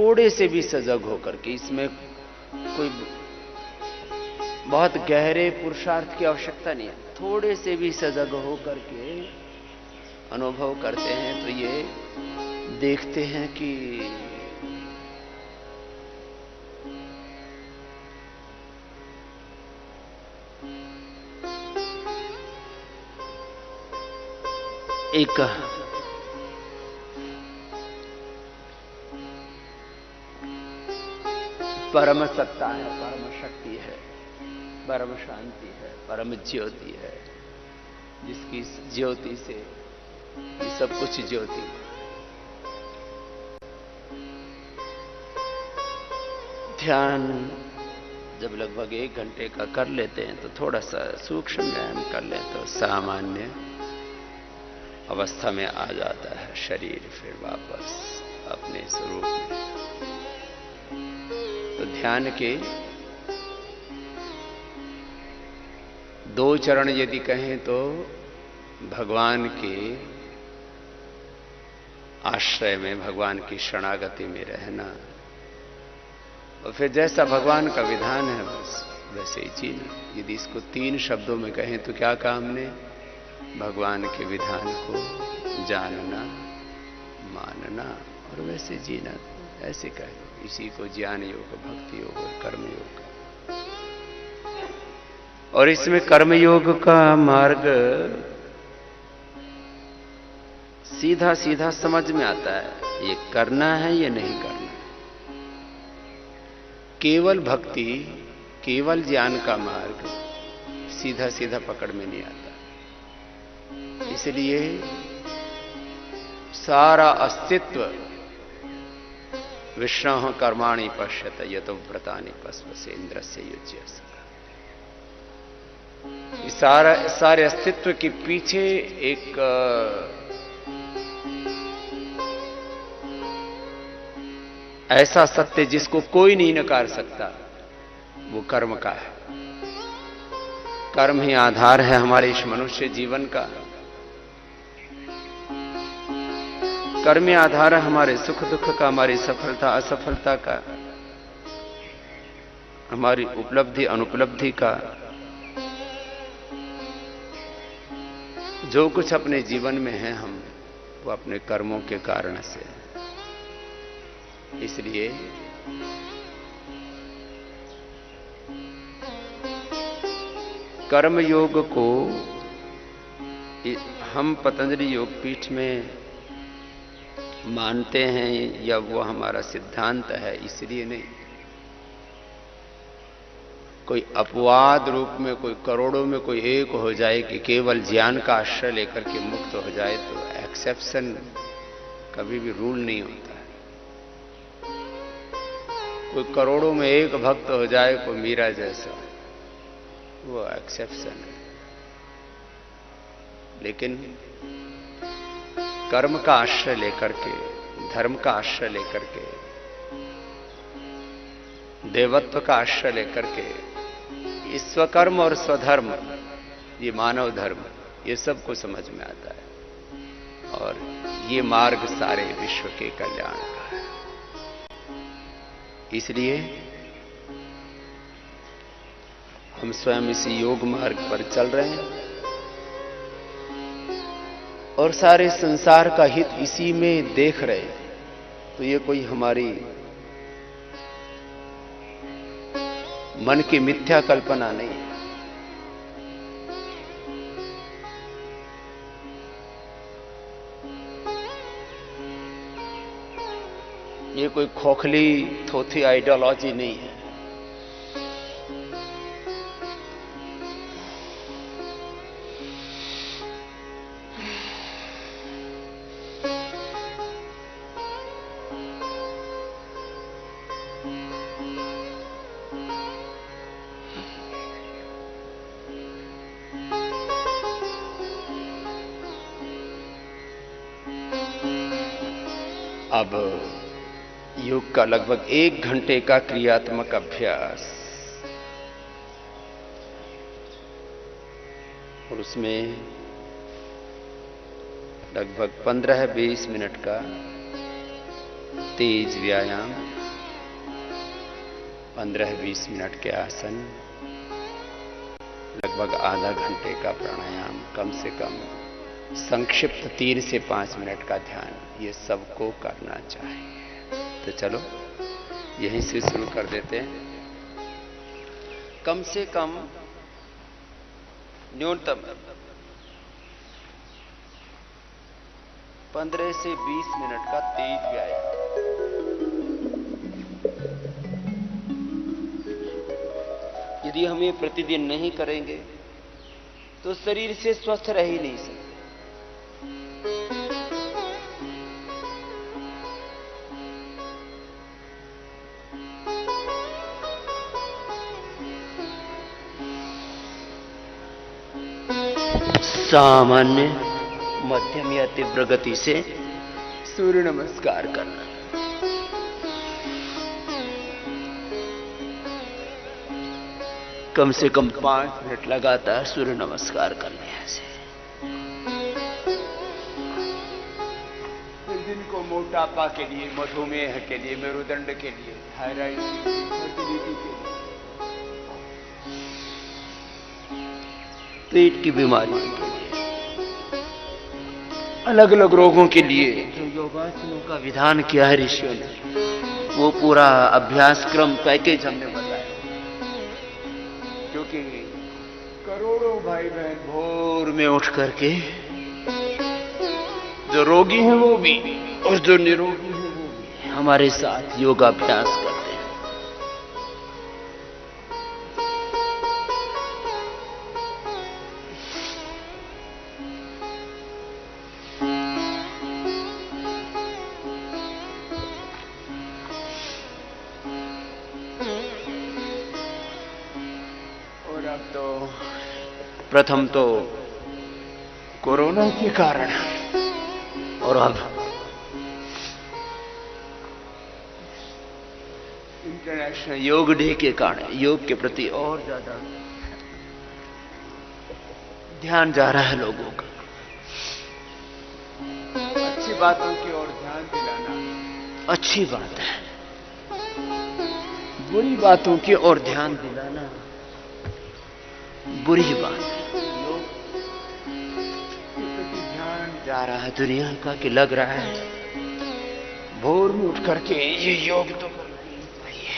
थोड़े से भी सजग होकर के, इसमें कोई बहुत गहरे पुरुषार्थ की आवश्यकता नहीं है, थोड़े से भी सजग होकर के अनुभव करते हैं तो ये देखते हैं कि एक परम सत्ता है, परम शक्ति है, परम शांति है, परम ज्योति है, जिसकी ज्योति से ये सब कुछ ज्योति। ध्यान जब लगभग 1 घंटे का कर लेते हैं तो थोड़ा सा सूक्ष्म व्यायाम कर लें तो सामान्य अवस्था में आ जाता है शरीर, फिर वापस अपने स्वरूप में। तो ध्यान के 2 चरण यदि कहें तो भगवान के आश्रय में, भगवान की शरणागति में रहना, और फिर जैसा भगवान का विधान है बस वैसे ही जीना। यदि इसको 3 शब्दों में कहें तो क्या कहा हमने? भगवान के विधान को जानना, मानना और वैसे जीना, ऐसे कहें। इसी को ज्ञान योग, भक्ति योग और कर्म योग। और इसमें कर्म योग का मार्ग सीधा सीधा समझ में आता है, ये करना है या नहीं करना। केवल भक्ति, केवल ज्ञान का मार्ग सीधा सीधा पकड़ में नहीं आता। इसलिए सारा अस्तित्व विष्णु कर्माणि पश्यत यतो व्रतानि पस्वसे इंद्रस्य युज्य। सारे अस्तित्व के पीछे एक ऐसा सत्य जिसको कोई नहीं नकार सकता, वो कर्म का है। कर्म ही आधार है हमारे इस मनुष्य जीवन का। कर्म ही आधार है हमारे सुख दुख का, हमारी सफलता असफलता का, हमारी उपलब्धि अनुपलब्धि का। जो कुछ अपने जीवन में है हम, वो अपने कर्मों के कारण से है। इसलिए कर्म योग को हम पतंजलि योग पीठ में मानते हैं या वो हमारा सिद्धांत है इसलिए नहीं। कोई अपवाद रूप में कोई करोड़ों में कोई एक हो जाए कि केवल ज्ञान का आश्रय लेकर के मुक्त हो जाए, तो एक्सेप्शन कभी भी रूल नहीं होता है। कोई करोड़ों में एक भक्त हो जाए, कोई मीरा जैसा, वो एक्सेप्शन है। लेकिन कर्म का आश्रय लेकर के, धर्म का आश्रय लेकर के, देवत्व का आश्रय लेकर के, स्वकर्म और स्वधर्म, ये मानव धर्म, ये सबको समझ में आता है। और ये मार्ग सारे विश्व के कल्याण का है। इसलिए हम स्वयं इसी योग मार्ग पर चल रहे हैं और सारे संसार का हित इसी में देख रहे हैं। तो ये कोई हमारी मन की मिथ्या कल्पना नहीं है। ये कोई खोखली थोथी आइडियोलॉजी नहीं है। अब योग का लगभग 1 घंटे का क्रियात्मक अभ्यास, और उसमें लगभग 15-20 मिनट का तेज व्यायाम, 15-20 मिनट के आसन, लगभग आधा घंटे का प्राणायाम, कम से कम संक्षिप्त 3 से 5 मिनट का ध्यान, ये सबको करना चाहिए। तो चलो यहीं से शुरू कर देते हैं। कम से कम न्यूनतम 15 से 20 मिनट का तेज व्यायाम। यदि हम ये प्रतिदिन नहीं करेंगे तो शरीर से स्वस्थ रह ही नहीं सकते। सामान्य, मध्यम या तीव्र गति से सूर्य नमस्कार करना। कम से कम 5 मिनट लगातार सूर्य नमस्कार करने से दिन को मोटापा के लिए, मधुमेह के लिए, मेरुदंड के लिए, थायराइड के लिए, फर्टिलिटी के लिए, पेट की बीमारियों के लिए, अलग अलग रोगों के लिए जो योगासनों का विधान किया है ऋषियों ने, वो पूरा अभ्यास क्रम पैकेज हमने बताया। क्योंकि करोड़ों भाई बहन भोर में उठ करके, जो रोगी हैं वो भी और जो निरोगी हैं वो भी हमारे साथ योगाभ्यास करते हैं। प्रथम तो कोरोना के कारण और अब इंटरनेशनल योग डे के कारण योग के प्रति और ज्यादा ध्यान जा रहा है लोगों का। अच्छी बातों की ओर ध्यान दिलाना अच्छी बात है, बुरी बातों की ओर ध्यान दिलाना बुरी बात है। योग के प्रति ध्यान जा रहा है दुनिया का, कि लग रहा है भोर में उठ करके ये योग तो करना ही चाहिए।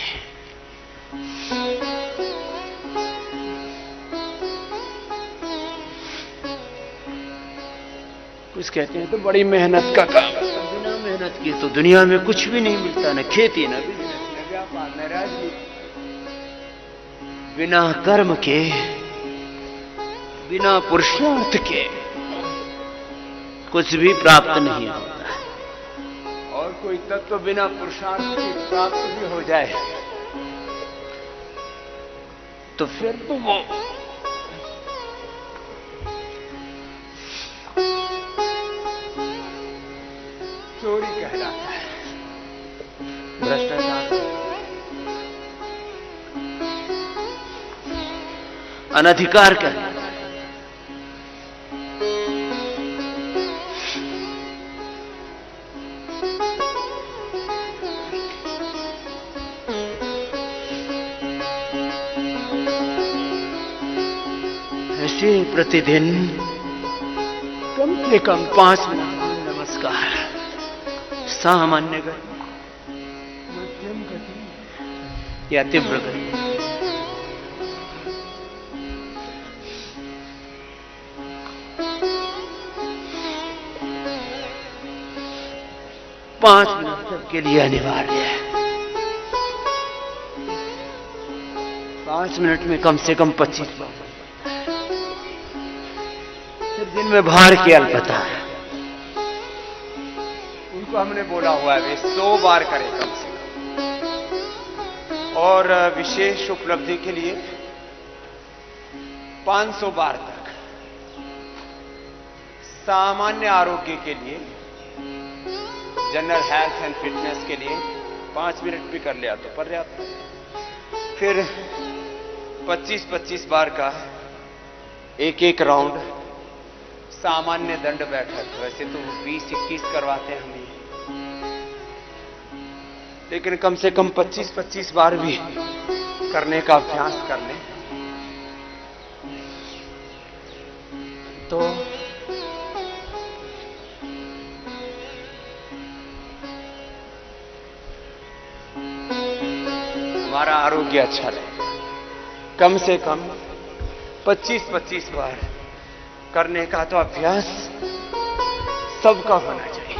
कुछ कहते हैं तो बड़ी मेहनत का काम, बिना मेहनत की तो दुनिया में कुछ भी नहीं मिलता, न खेती, न बिजनेस, न व्यापार, न राजनीति। बिना कर्म के, बिना पुरुषार्थ के कुछ भी प्राप्त नहीं होता है। और कोई तत्व बिना पुरुषार्थ के प्राप्त भी हो जाए तो फिर तो वो चोरी कहलाता है, भ्रष्टाचार, अनधिकार कहलाता है। प्रतिदिन कम से कम 5 मिनट नमस्कार, सामान्य गति, मध्यम गति या तीव्र गति, पांच मिनट सबके लिए अनिवार्य है। 5 मिनट में कम से कम 25 बार। दिन में भार की अल्पता है, उनको हमने बोला हुआ है वे 100 बार करें कम से कम, और विशेष उपलब्धि के लिए 500 बार तक। सामान्य आरोग्य के लिए, जनरल हेल्थ एंड फिटनेस के लिए 5 मिनट भी कर लिया तो पर्याप्त है। फिर 25-25 बार का एक राउंड सामान्य दंड बैठक, वैसे तो 20-21 करवाते हैं हम, लेकिन कम से कम 25-25 बार भी करने का अभ्यास कर लें तो हमारा आरोग्य अच्छा रहेगा। कम से कम 25-25 बार करने का तो अभ्यास सबका होना चाहिए।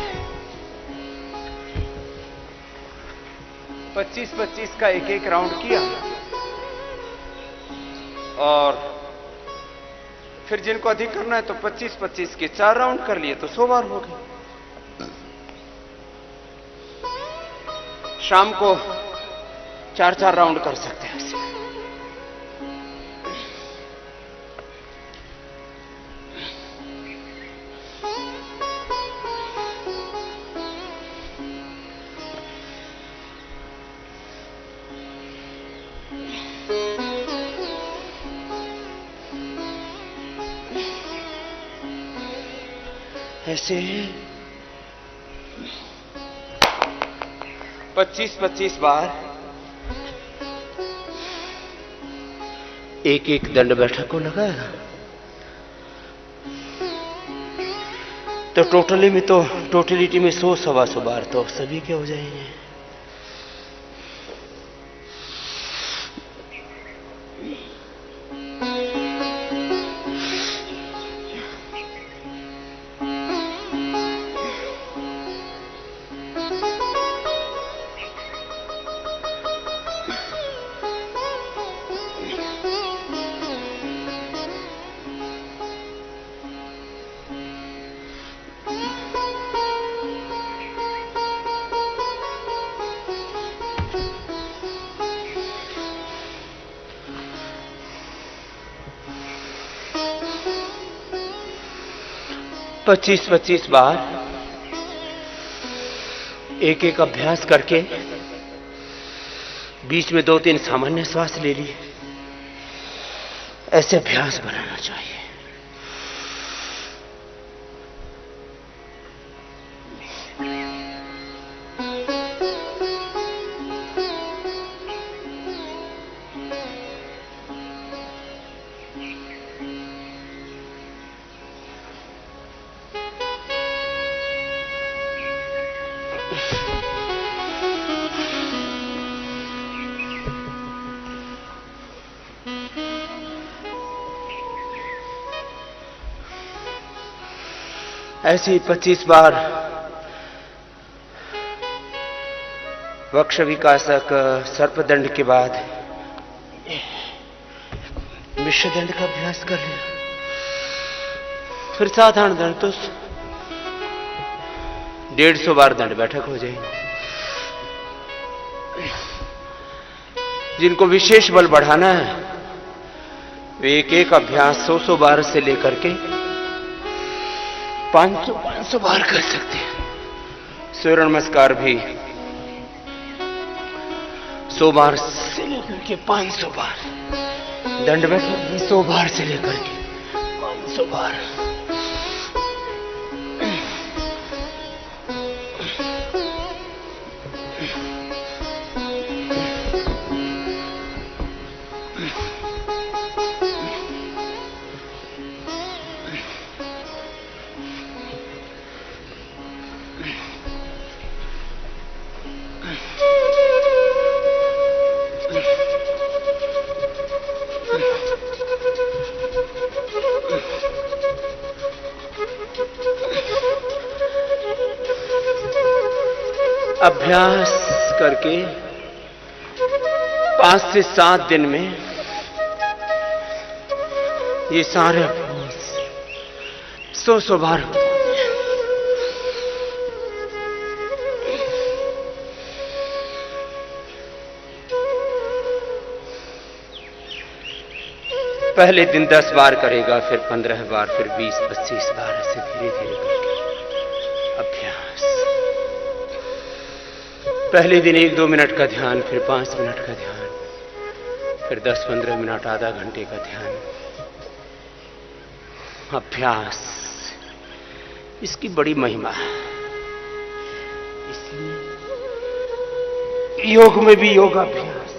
25-25 का एक राउंड किया और फिर जिनको अधिक करना है तो 25-25 के 4 राउंड कर लिए तो 100 बार हो गए। शाम को 4-4 राउंड कर सकते हैं ऐसे। ऐसे 25-25 बार एक दंड बैठक को लगाएगा तो टोटलिटी में 100-125 बार तो सभी के हो जाएंगे। पच्चीस बार एक अभ्यास करके बीच में 2-3 सामान्य श्वास ले लिए। ऐसे अभ्यास बनाना चाहिए। ऐसे ही 25 बार वक्ष विकासक सर्पदंड के बाद मिश्र दंड का अभ्यास कर लिया। फिर साधारण दंड तो 150 बार दंड बैठक हो जाएगी। जिनको विशेष बल बढ़ाना है वे एक अभ्यास 100 बार से लेकर के 500 बार कर सकते हैं। सूर्य नमस्कार भी 100 बार से लेकर के 500 बार, दंड बैठक भी 100 बार से लेकर के 500 बार। अभ्यास करके 5 से 7 दिन में ये सारे 100 बार पहले दिन 10 बार करेगा, फिर 15 बार, फिर 20-25 बार, ऐसे धीरे धीरे करके अभ्यास। पहले दिन 1-2 मिनट का ध्यान, फिर 5 मिनट का ध्यान, फिर 10-15 मिनट, आधा घंटे का ध्यान। अभ्यास इसकी बड़ी महिमा है। इसलिए योग में भी योगाभ्यास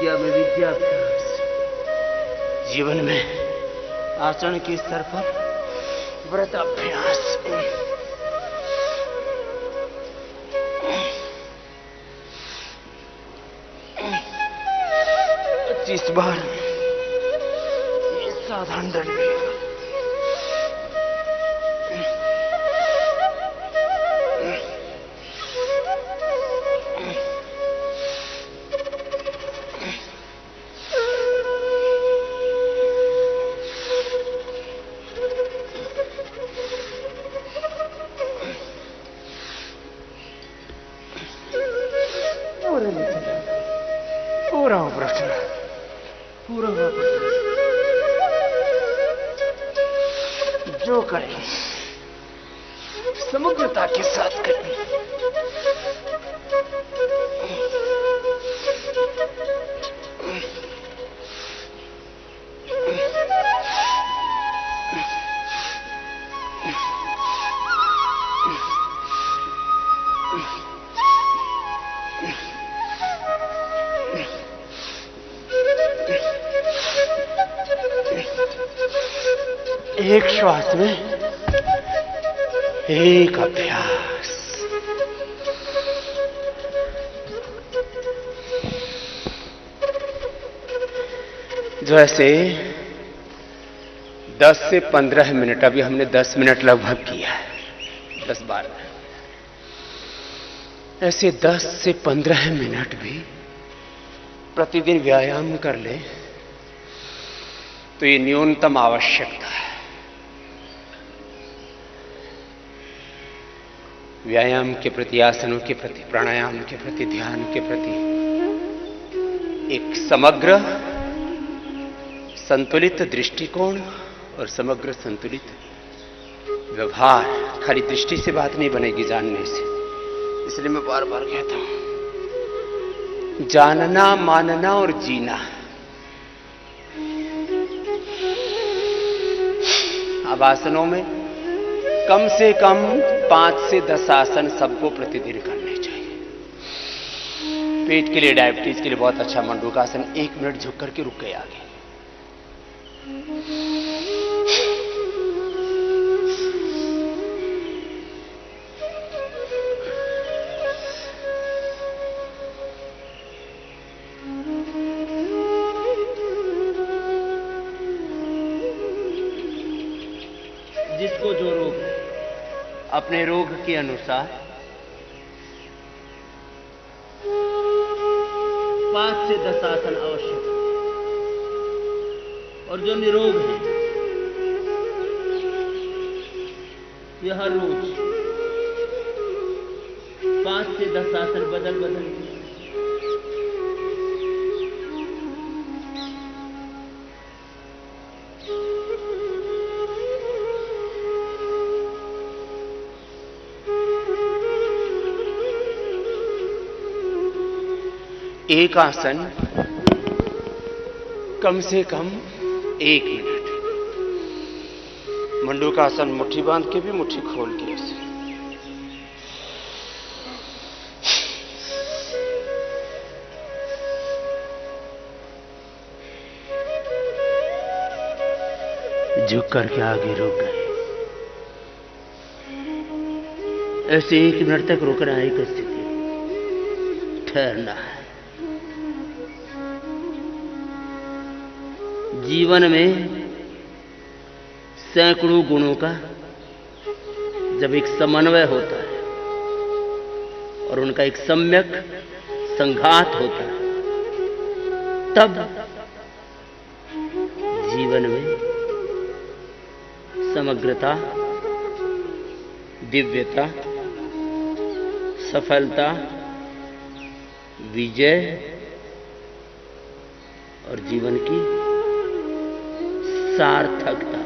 विद्या में विद्याभ्यास, जीवन में आचरण के स्तर पर व्रत अभ्यास। 25 बार साधारण दंड। पूरा हो प्रश्न, पूरा हुआ प्रश्न। जो करें समग्रता के साथ करें। एक श्वास में एक अभ्यास। जैसे 10 से 15 मिनट, अभी हमने 10 मिनट लगभग किया है, 10 बार। ऐसे 10 से 15 मिनट भी प्रतिदिन व्यायाम कर ले तो ये न्यूनतम आवश्यकता है। व्यायाम के प्रति, आसनों के प्रति, प्राणायाम के प्रति, ध्यान के प्रति एक समग्र संतुलित दृष्टिकोण और समग्र संतुलित व्यवहार। खाली दृष्टि से बात नहीं बनेगी, जानने से। इसलिए मैं बार बार कहता हूं, जानना, मानना और जीना। अब आसनों में कम से कम 5 से 10 आसन सबको प्रतिदिन करने चाहिए। पेट के लिए, डायबिटीज के लिए बहुत अच्छा मंडूकासन। 1 मिनट झुक करके रुक गए आगे। जिसको जो रोग है, अपने रोग के अनुसार 5 से 10 आसन आवश्यक। और जो निरोग है, यह हर रोज 5 से 10 आसन बदल बदल एक आसन कम से कम 1 मिनट। मंडूकासन मुट्ठी बांध के भी, मुट्ठी खोल के ऐसे। झुक करके आगे रुक गए। ऐसे 1 मिनट तक रुकना है। एक स्थिति ठहरना है। जीवन में सैकड़ों गुणों का जब एक समन्वय होता है और उनका एक सम्यक संघात होता है, तब जीवन में समग्रता, दिव्यता, सफलता, विजय और जीवन की सार्थकता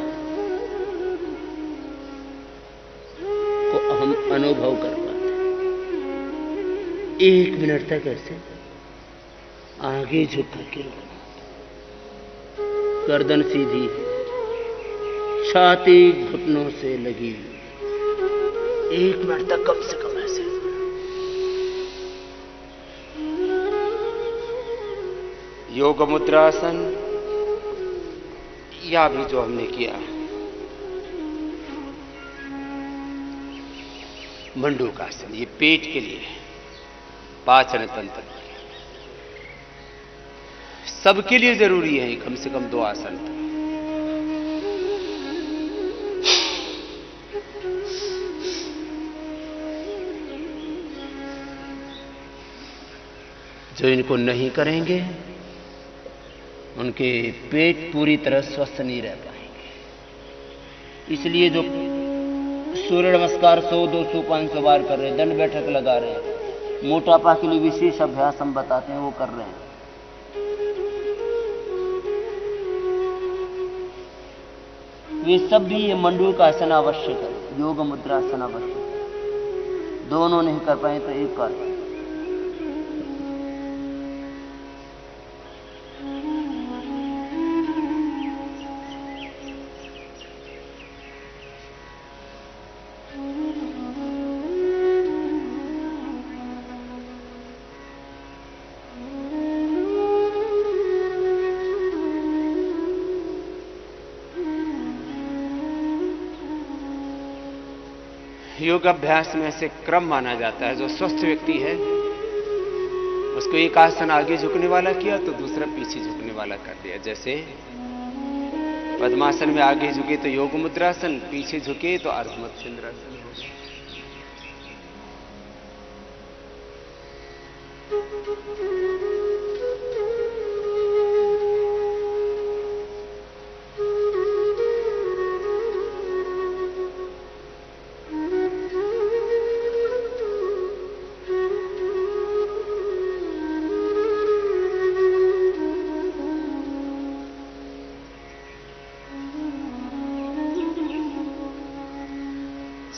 को हम अनुभव कर पाते हैं। 1 मिनट तक ऐसे आगे झुक करके रुकना। गर्दन सीधी, छाती घुटनों से लगी। 1 मिनट तक कम से कम ऐसे। योग मुद्रासन या भी जो हमने किया मंडूकासन, ये पेट के लिए, पाचन तंत्र सबके लिए जरूरी है कम से कम 2 आसन। जो इनको नहीं करेंगे उनके पेट पूरी तरह स्वस्थ नहीं रह पाएंगे। इसलिए जो सूर्य नमस्कार 100, 200, 500 बार कर रहे हैं, दंड बैठक लगा रहे हैं, मोटापा के लिए विशेष अभ्यास हम बताते हैं वो कर रहे हैं, वे सब भी ये मंडूकासन अवश्य करें, योग मुद्रासन अवश्य। दोनों नहीं कर पाए तो एक कर पाए। योगाभ्यास में ऐसे क्रम माना जाता है, जो स्वस्थ व्यक्ति है उसको एक आसन आगे झुकने वाला किया तो दूसरा पीछे झुकने वाला कर दिया। जैसे पद्मासन में आगे झुके तो योग मुद्रासन, पीछे झुके तो अर्ध मत्स्येंद्रासन।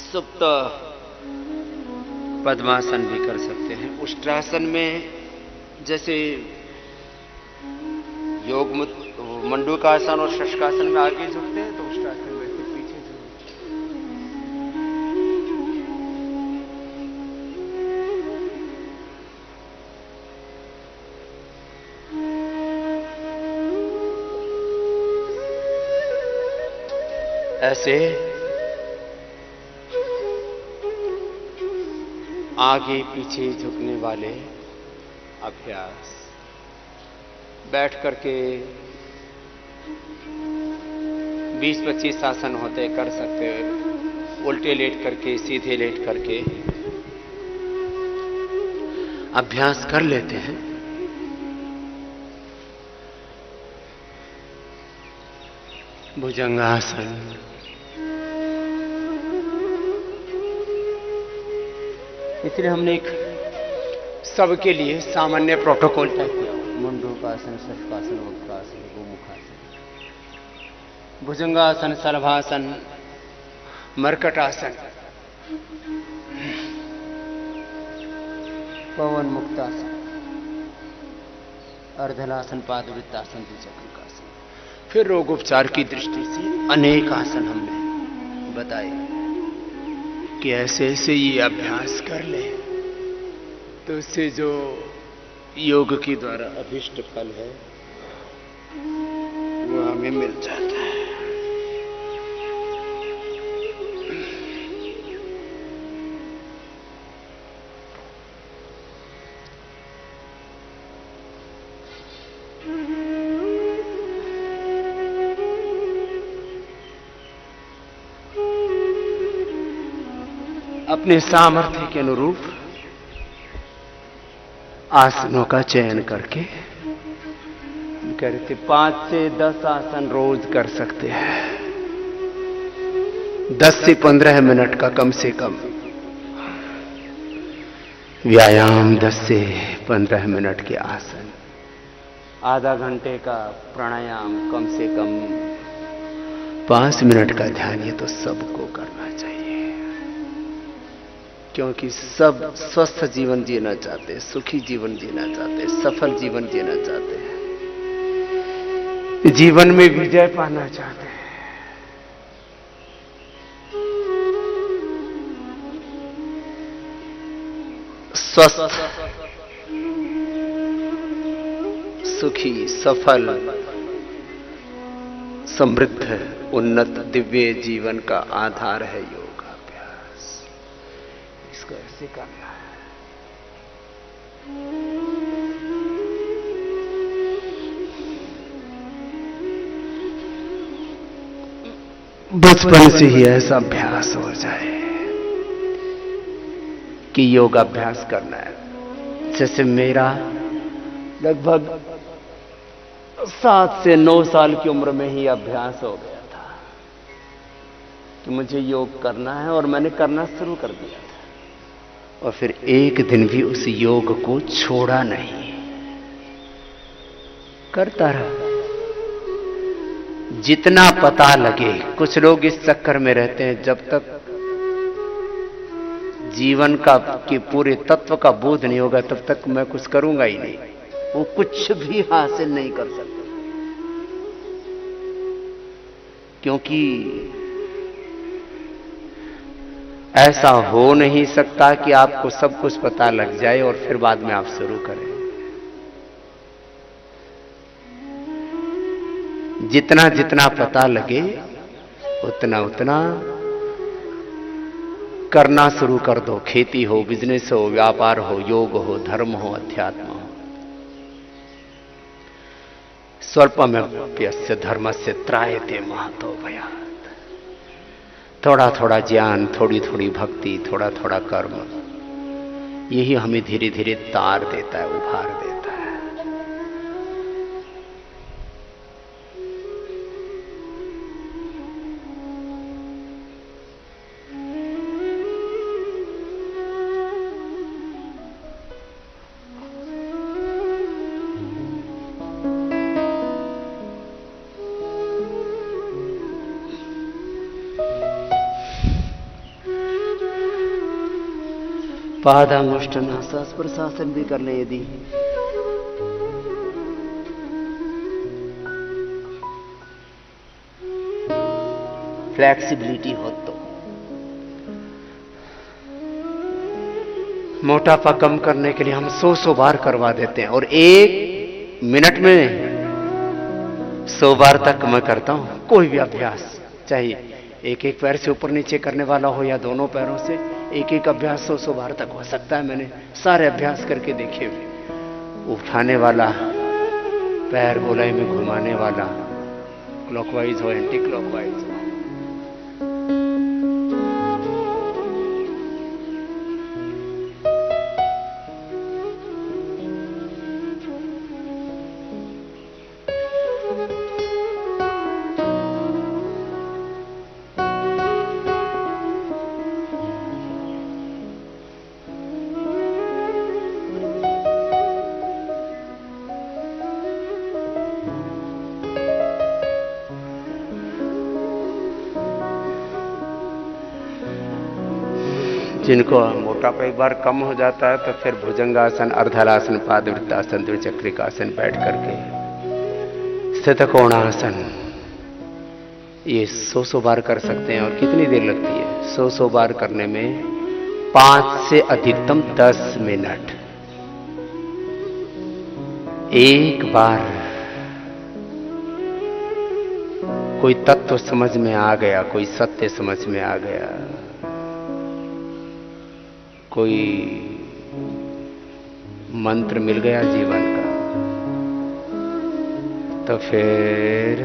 सुप्त पद्मासन भी कर सकते हैं। उष्ट्रासन में जैसे योग मंडूकासन और शशकासन में आगे झुकते हैं तो उष्ट्रासन में फिर पीछे झुकते हैं। ऐसे आगे पीछे झुकने वाले अभ्यास बैठ करके 20-25 आसन होते कर सकते हैं। उल्टे लेट करके, सीधे लेट करके अभ्यास कर लेते हैं। भुजंगासन, इसलिए हमने एक सबके लिए सामान्य प्रोटोकॉल तय किया। मुंडूकासन, शशकासन, वक्रासन, गोमुखासन, भुजंगासन, सर्वासन, मर्कटासन, पवन मुक्तासन, अर्धलासन, पादवृत्तासन, द्विचक्रिकासन। फिर रोग उपचार की दृष्टि से अनेक आसन हमने बताए कि ऐसे ऐसे ये अभ्यास कर ले तो उससे जो योग के द्वारा अभिष्ट फल है वो हमें मिल जाता है। अपने सामर्थ्य के अनुरूप आसनों का चयन करके करते 5 से 10 आसन रोज कर सकते हैं। 10 से 15 मिनट का कम से कम व्यायाम, 10 से 15 मिनट के आसन, आधा घंटे का प्राणायाम, कम से कम 5 मिनट का ध्यान, ये तो सबको करना चाहिए। क्योंकि सब स्वस्थ जीवन जीना चाहते हैं, सुखी जीवन जीना चाहते हैं, सफल जीवन जीना चाहते हैं, जीवन में विजय पाना चाहते हैं। स्वस्थ सुखी, सफल, समृद्ध, उन्नत दिव्य जीवन का आधार है योगाभ्यास। इसको ऐसे करना है। बचपन से ही ऐसा अभ्यास हो जाए कि योगाभ्यास करना है। जैसे मेरा लगभग 7 से 9 साल की उम्र में ही अभ्यास हो गया था कि मुझे योग करना है, और मैंने करना शुरू कर दिया था, और फिर एक दिन भी उस योग को छोड़ा नहीं, करता रहा जितना पता लगे। कुछ लोग इस चक्कर में रहते हैं, जब तक जीवन का कि पूरे तत्व का बोध नहीं होगा तब तक मैं कुछ करूंगा ही नहीं। वो कुछ भी हासिल नहीं कर सकते, क्योंकि ऐसा हो नहीं सकता कि आपको सब कुछ पता लग जाए और फिर बाद में आप शुरू करें। जितना जितना पता लगे उतना उतना करना शुरू कर दो। खेती हो, बिजनेस हो, व्यापार हो, योग हो, धर्म हो, अध्यात्म हो। स्वल्पमप्यस्य धर्मस्य त्रायते महतो भयात्। थोड़ा थोड़ा ज्ञान, थोड़ी थोड़ी भक्ति, थोड़ा थोड़ा कर्म, यही हमें धीरे धीरे तार देता है, उभार देता है। पादांगुष्ठनासास प्रशासन भी कर ले यदि फ्लेक्सिबिलिटी हो तो। मोटापा कम करने के लिए हम 100 बार करवा देते हैं, और 1 मिनट में 100 बार तक मैं करता हूं कोई भी अभ्यास, चाहे एक पैर से ऊपर नीचे करने वाला हो या दोनों पैरों से। एक अभ्यास 100 बार तक हो सकता है। मैंने सारे अभ्यास करके देखे हुए। उठाने वाला, पैर गोलाई में घुमाने वाला, क्लॉकवाइज हो, एंटी क्लॉकवाइज हो। जिनको मोटापा एक बार कम हो जाता है तो फिर भुजंगासन, अर्धलासन, पादवृत्तासन, द्विचक्रिकासन बैठ करके, स्थित कोणासन, ये 100 बार कर सकते हैं। और कितनी देर लगती है? 100 बार करने में 5 से अधिकतम 10 मिनट। एक बार कोई तत्व समझ में आ गया, कोई सत्य समझ में आ गया, कोई मंत्र मिल गया जीवन का, तो फिर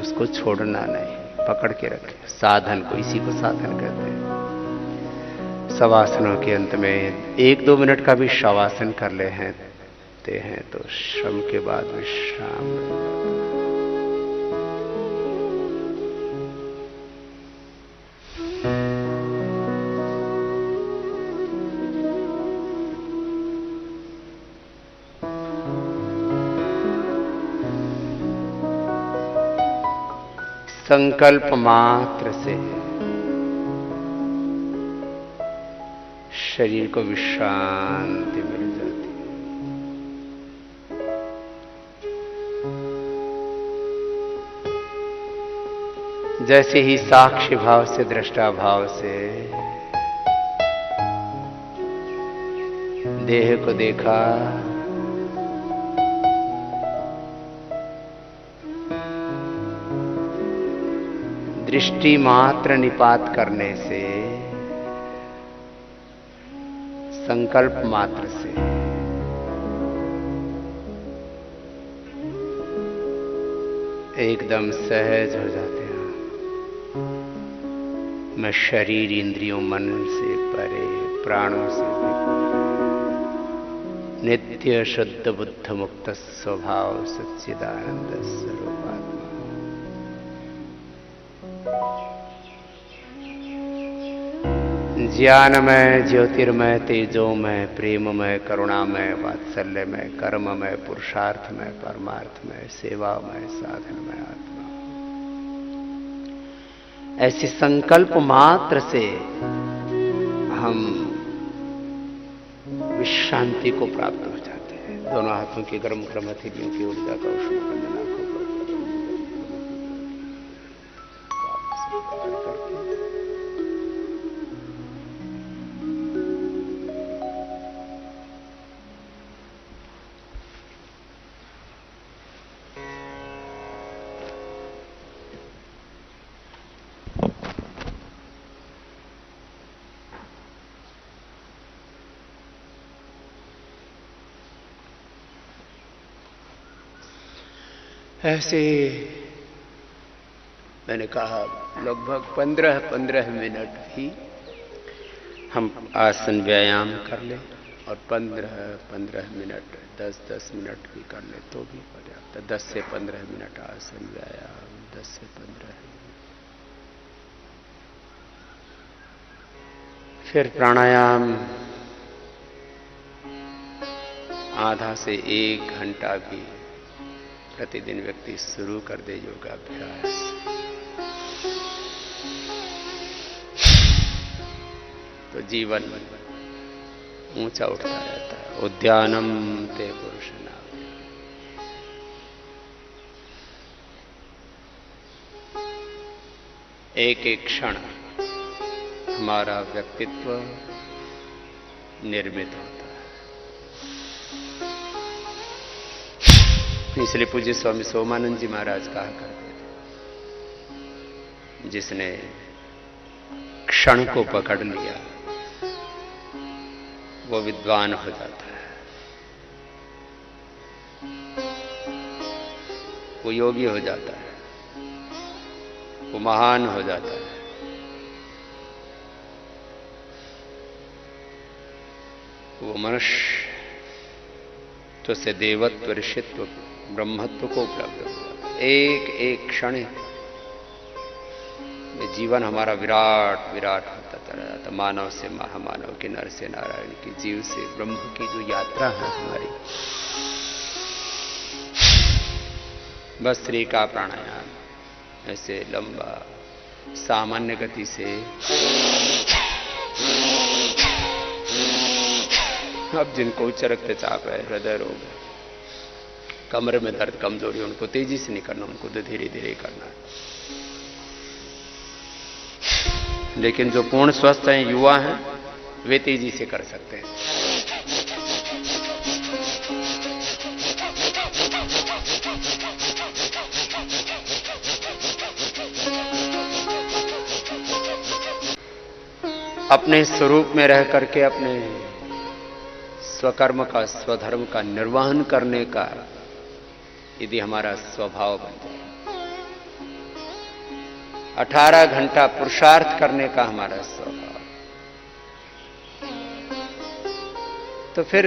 उसको छोड़ना नहीं, पकड़ के रखे। साधन को, इसी को साधन कहते हैं। शवासनों के अंत में 1-2 मिनट का भी शवासन कर ले हैं तो श्रम के बाद विश्राम। संकल्प मात्र से शरीर को विश्रांति मिल जाती है। जैसे ही साक्षी भाव से, दृष्टा भाव से देह को देखा, दृष्टि मात्र निपात करने से, संकल्प मात्र से एकदम सहज हो जाते हैं। मैं शरीर इंद्रियों मन से परे, प्राणों से भी नित्य शुद्ध बुद्ध मुक्त स्वभाव सच्चिदानंद स्वरूपात्मा। ज्ञानमय, ज्योतिर्मय, तेजोमय, प्रेममय, करुणामय, वात्सल्यमय, कर्ममय, पुरुषार्थमय, परमार्थमय, सेवामय, साधनमय आत्मा। ऐसे संकल्प मात्र से हम विश्रांति को प्राप्त हो जाते हैं। दोनों हाथों की गर्म गर्म हथेलियों की ऊर्जा का उष्ण बंधन आंखों पर ऐसे मैंने कहा लगभग 15-15 मिनट भी हम आसन व्यायाम कर लें और 15-15 मिनट 10-10 मिनट भी कर लें तो भी पर्याप्त है। 10 से 15 मिनट आसन व्यायाम, 10 से 15। फिर प्राणायाम आधा से 1 घंटा भी प्रतिदिन व्यक्ति शुरू कर दे योगाभ्यास, तो जीवन ऊंचा उठता रहता है। उद्यानम ते पुरुषनाम। एक एक क्षण हमारा व्यक्तित्व निर्मित होता है। इसलिए पूज्य स्वामी सोमानंद जी महाराज कहा करते थे, जिसने क्षण को पकड़ लिया वो विद्वान हो जाता है, वो योगी हो जाता है, वो महान हो जाता है। वो मनुष्य तो से देवत्व, ऋषित्व, ब्रह्मत्व को उपलब्ध हुआ। एक एक क्षण में जीवन हमारा विराट विराट होता रहता। मानव से महामानव के, नर से नारायण की, जीव से ब्रह्म की जो यात्रा है हमारी, भस्त्री का प्राणायाम ऐसे लंबा सामान्य गति से। अब जिनको उच्च रक्तचाप है, हृदय रोग है, कमरे में दर्द, कमजोरी, उनको तेजी से नहीं करना, उनको तो धीरे धीरे करना है। लेकिन जो पूर्ण स्वस्थ हैं, युवा हैं, वे तेजी से कर सकते हैं। अपने स्वरूप में रह करके अपने स्वकर्म का, स्वधर्म का निर्वहन करने का यदि हमारा स्वभाव बन जाए, 18 घंटा पुरुषार्थ करने का हमारा स्वभाव, तो फिर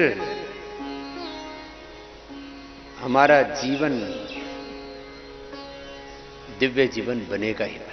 हमारा जीवन दिव्य जीवन बनेगा ही बनेगा।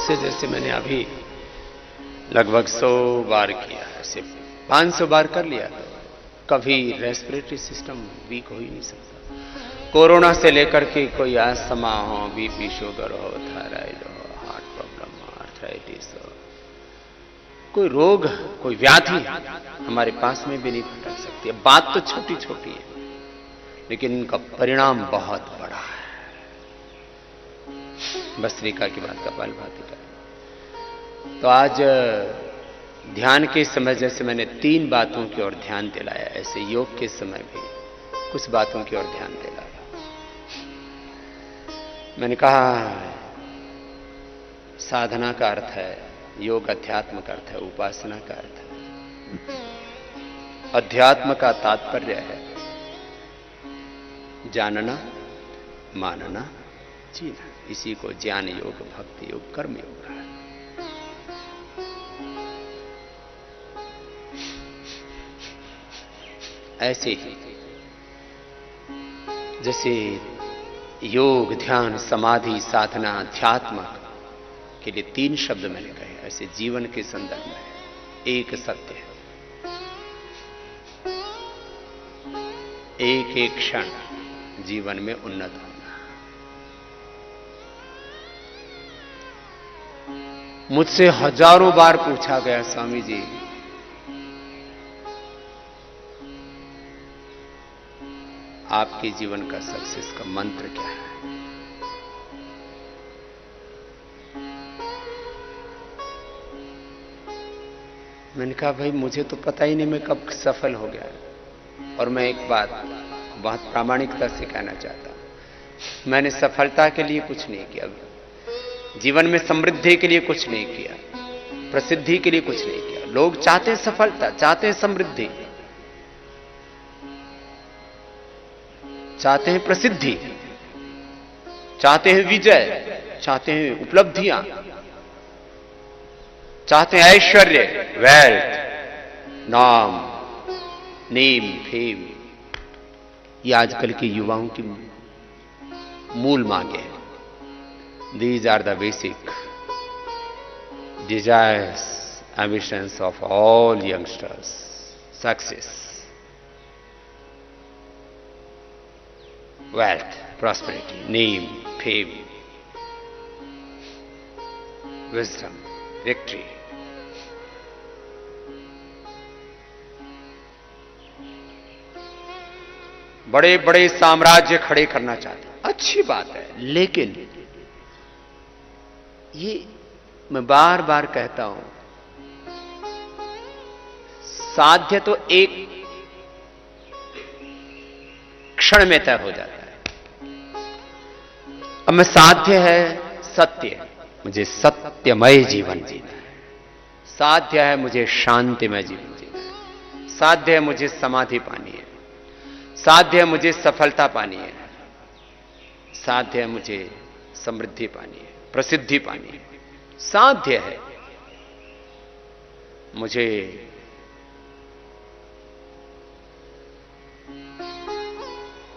जैसे जैसे मैंने अभी लगभग 100 बार किया, ऐसे 500 बार कर लिया तो कभी रेस्पिरेटरी सिस्टम वीक हो ही नहीं सकता। कोरोना से लेकर के कोई अस्थमा हो, बीपी शुगर हो, थायराइड हो, हार्ट प्रॉब्लम हो, आर्थराइटिस हो, कोई रोग, कोई व्याधि हमारे पास में भी नहीं फटक सकती है। बात तो छोटी छोटी है लेकिन इनका परिणाम बहुत बड़ा है। भस्त्रिका की बात कपालभाति का। तो आज ध्यान के समय जैसे मैंने 3 बातों की ओर ध्यान दिलाया, ऐसे योग के समय भी कुछ बातों की ओर ध्यान दिलाया। मैंने कहा साधना का अर्थ है, योग अध्यात्म का अर्थ है, उपासना का अर्थ है। अध्यात्म का तात्पर्य है जानना, मानना, जीना। इसी को ज्ञान योग, भक्ति योग, कर्म योग है। ऐसे ही जैसे योग, ध्यान, समाधि, साधना, अध्यात्म के लिए 3 शब्द मैंने कहे, ऐसे जीवन के संदर्भ में एक सत्य है, एक एक क्षण जीवन में उन्नत होना। मुझसे हजारों बार पूछा गया, स्वामी जी आपके जीवन का सक्सेस का मंत्र क्या है? मैंने कहा भाई मुझे तो पता ही नहीं मैं कब सफल हो गया। और मैं एक बात बहुत प्रामाणिकता से कहना चाहता हूं, मैंने सफलता के लिए कुछ नहीं किया, जीवन में समृद्धि के लिए कुछ नहीं किया, प्रसिद्धि के लिए कुछ नहीं किया। लोग चाहते हैं सफलता, चाहते हैं समृद्धि, चाहते हैं प्रसिद्धि, चाहते हैं विजय, चाहते हैं उपलब्धियां, चाहते हैं ऐश्वर्य, वेल्थ, नाम, नेम, फेम। ये आजकल के युवाओं की मूल मांगे हैं। These are the basic desires, ambitions of all youngsters. Success, wealth, prosperity, name, fame, wisdom, victory. बड़े बड़े साम्राज्य खड़े करना चाहते हैं, अच्छी बात है, लेकिन ये मैं बार बार कहता हूं, साध्य तो एक क्षण में तय हो जाता है। अब मैं साध्य है सत्य, मुझे सत्यमय जीवन जीना है। साध्य है मुझे शांतिमय जीवन जीना है। साध्य है मुझे समाधि पानी है। साध्य है मुझे सफलता पानी है। साध्य है मुझे समृद्धि पानी है, प्रसिद्धि पानी है। साध्य है मुझे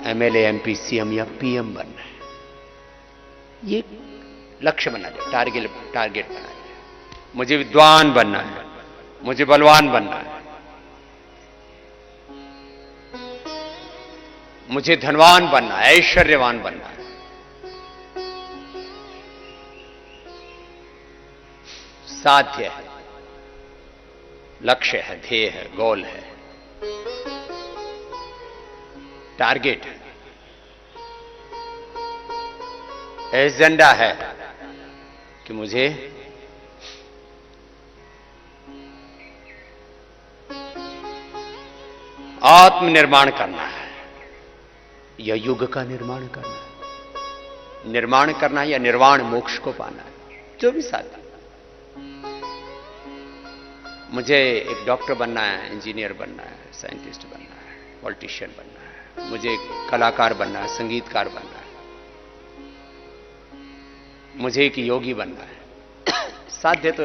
एमएलए, एमपी, सीएम या पीएम बनना है। ये लक्ष्य बना दे, टारगेट बना दे। मुझे विद्वान बनना है, मुझे बलवान बनना है, मुझे धनवान बनना है, ऐश्वर्यवान बनना है। साध्य है, लक्ष्य है, ध्येय है, गोल है, टारगेट है, एजेंडा है कि मुझे आत्मनिर्माण करना है या युग का निर्माण करना है। निर्माण करना है या निर्वाण मोक्ष को पाना है, जो भी साथ। मुझे एक डॉक्टर बनना है, इंजीनियर बनना है, साइंटिस्ट बनना है, पॉलिटिशियन बनना है, मुझे कलाकार बनना है, संगीतकार बनना है, मुझे एक योगी बनना है। साध्य तो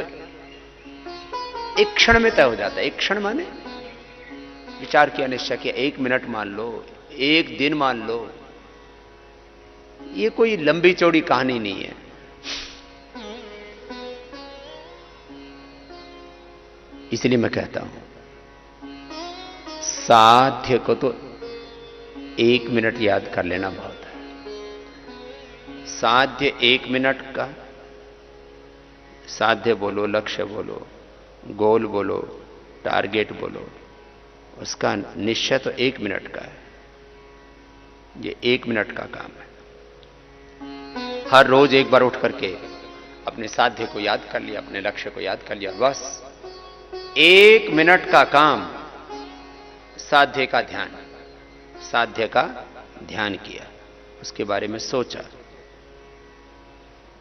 एक क्षण में तय हो जाता है। एक क्षण माने विचार किया, निश्चय किया, 1 मिनट मान लो, 1 दिन मान लो, ये कोई लंबी चौड़ी कहानी नहीं है। इसलिए मैं कहता हूं साध्य को तो 1 मिनट याद कर लेना बहुत है। साध्य 1 मिनट का, साध्य बोलो, लक्ष्य बोलो, गोल बोलो, टारगेट बोलो, उसका निश्चय तो 1 मिनट का है। ये 1 मिनट का काम है। हर रोज एक बार उठ करके अपने साध्य को याद कर लिया, अपने लक्ष्य को याद कर लिया, बस 1 मिनट का काम साध्य का ध्यान, साध्य का ध्यान किया, उसके बारे में सोचा,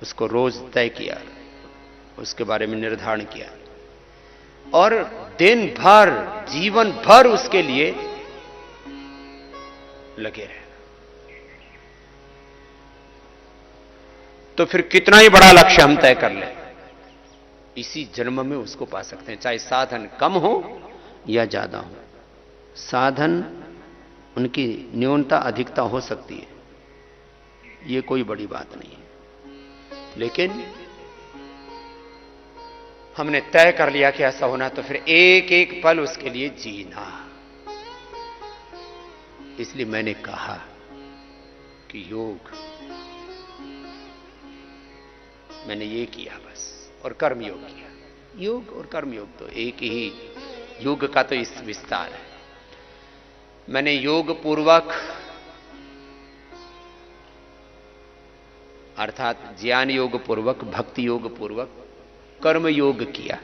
उसको रोज तय किया, उसके बारे में निर्धारण किया और दिन भर, जीवन भर उसके लिए लगे रहे, तो फिर कितना ही बड़ा लक्ष्य हम तय कर लें, इसी जन्म में उसको पा सकते हैं, चाहे साधन कम हो या ज्यादा हो। साधन उनकी न्यूनता अधिकता हो सकती है, यह कोई बड़ी बात नहीं है, लेकिन हमने तय कर लिया कि ऐसा होना, तो फिर एक एक पल उसके लिए जीना। इसलिए मैंने कहा कि योग मैंने ये किया बस, और कर्म योग किया। योग और कर्म योग तो एक ही, योग का तो इस विस्तार है। मैंने योग पूर्वक अर्थात ज्ञान योग पूर्वक, भक्ति योग पूर्वक कर्म योग किया।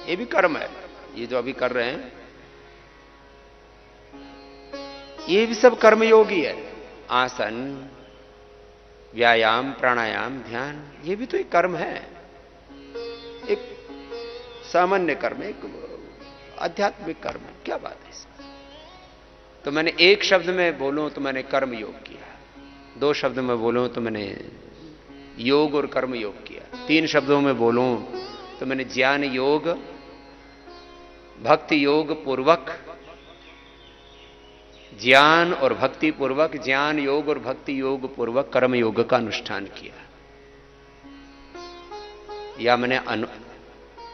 ये भी कर्म है, ये जो अभी कर रहे हैं ये भी सब कर्म योग ही है। आसन, व्यायाम, प्राणायाम, ध्यान, ये भी तो एक कर्म है, एक सामान्य कर्म, एक आध्यात्मिक कर्म है। क्या बात है इसमें? तो मैंने एक शब्द में बोलूं तो मैंने कर्म योग किया, 2 शब्द में बोलूं तो मैंने योग और कर्म योग किया, 3 शब्दों में बोलूं तो मैंने ज्ञान योग, भक्ति योग पूर्वक, ज्ञान और भक्ति पूर्वक, ज्ञान योग और भक्ति योग पूर्वक कर्म योग का अनुष्ठान किया। या मैंने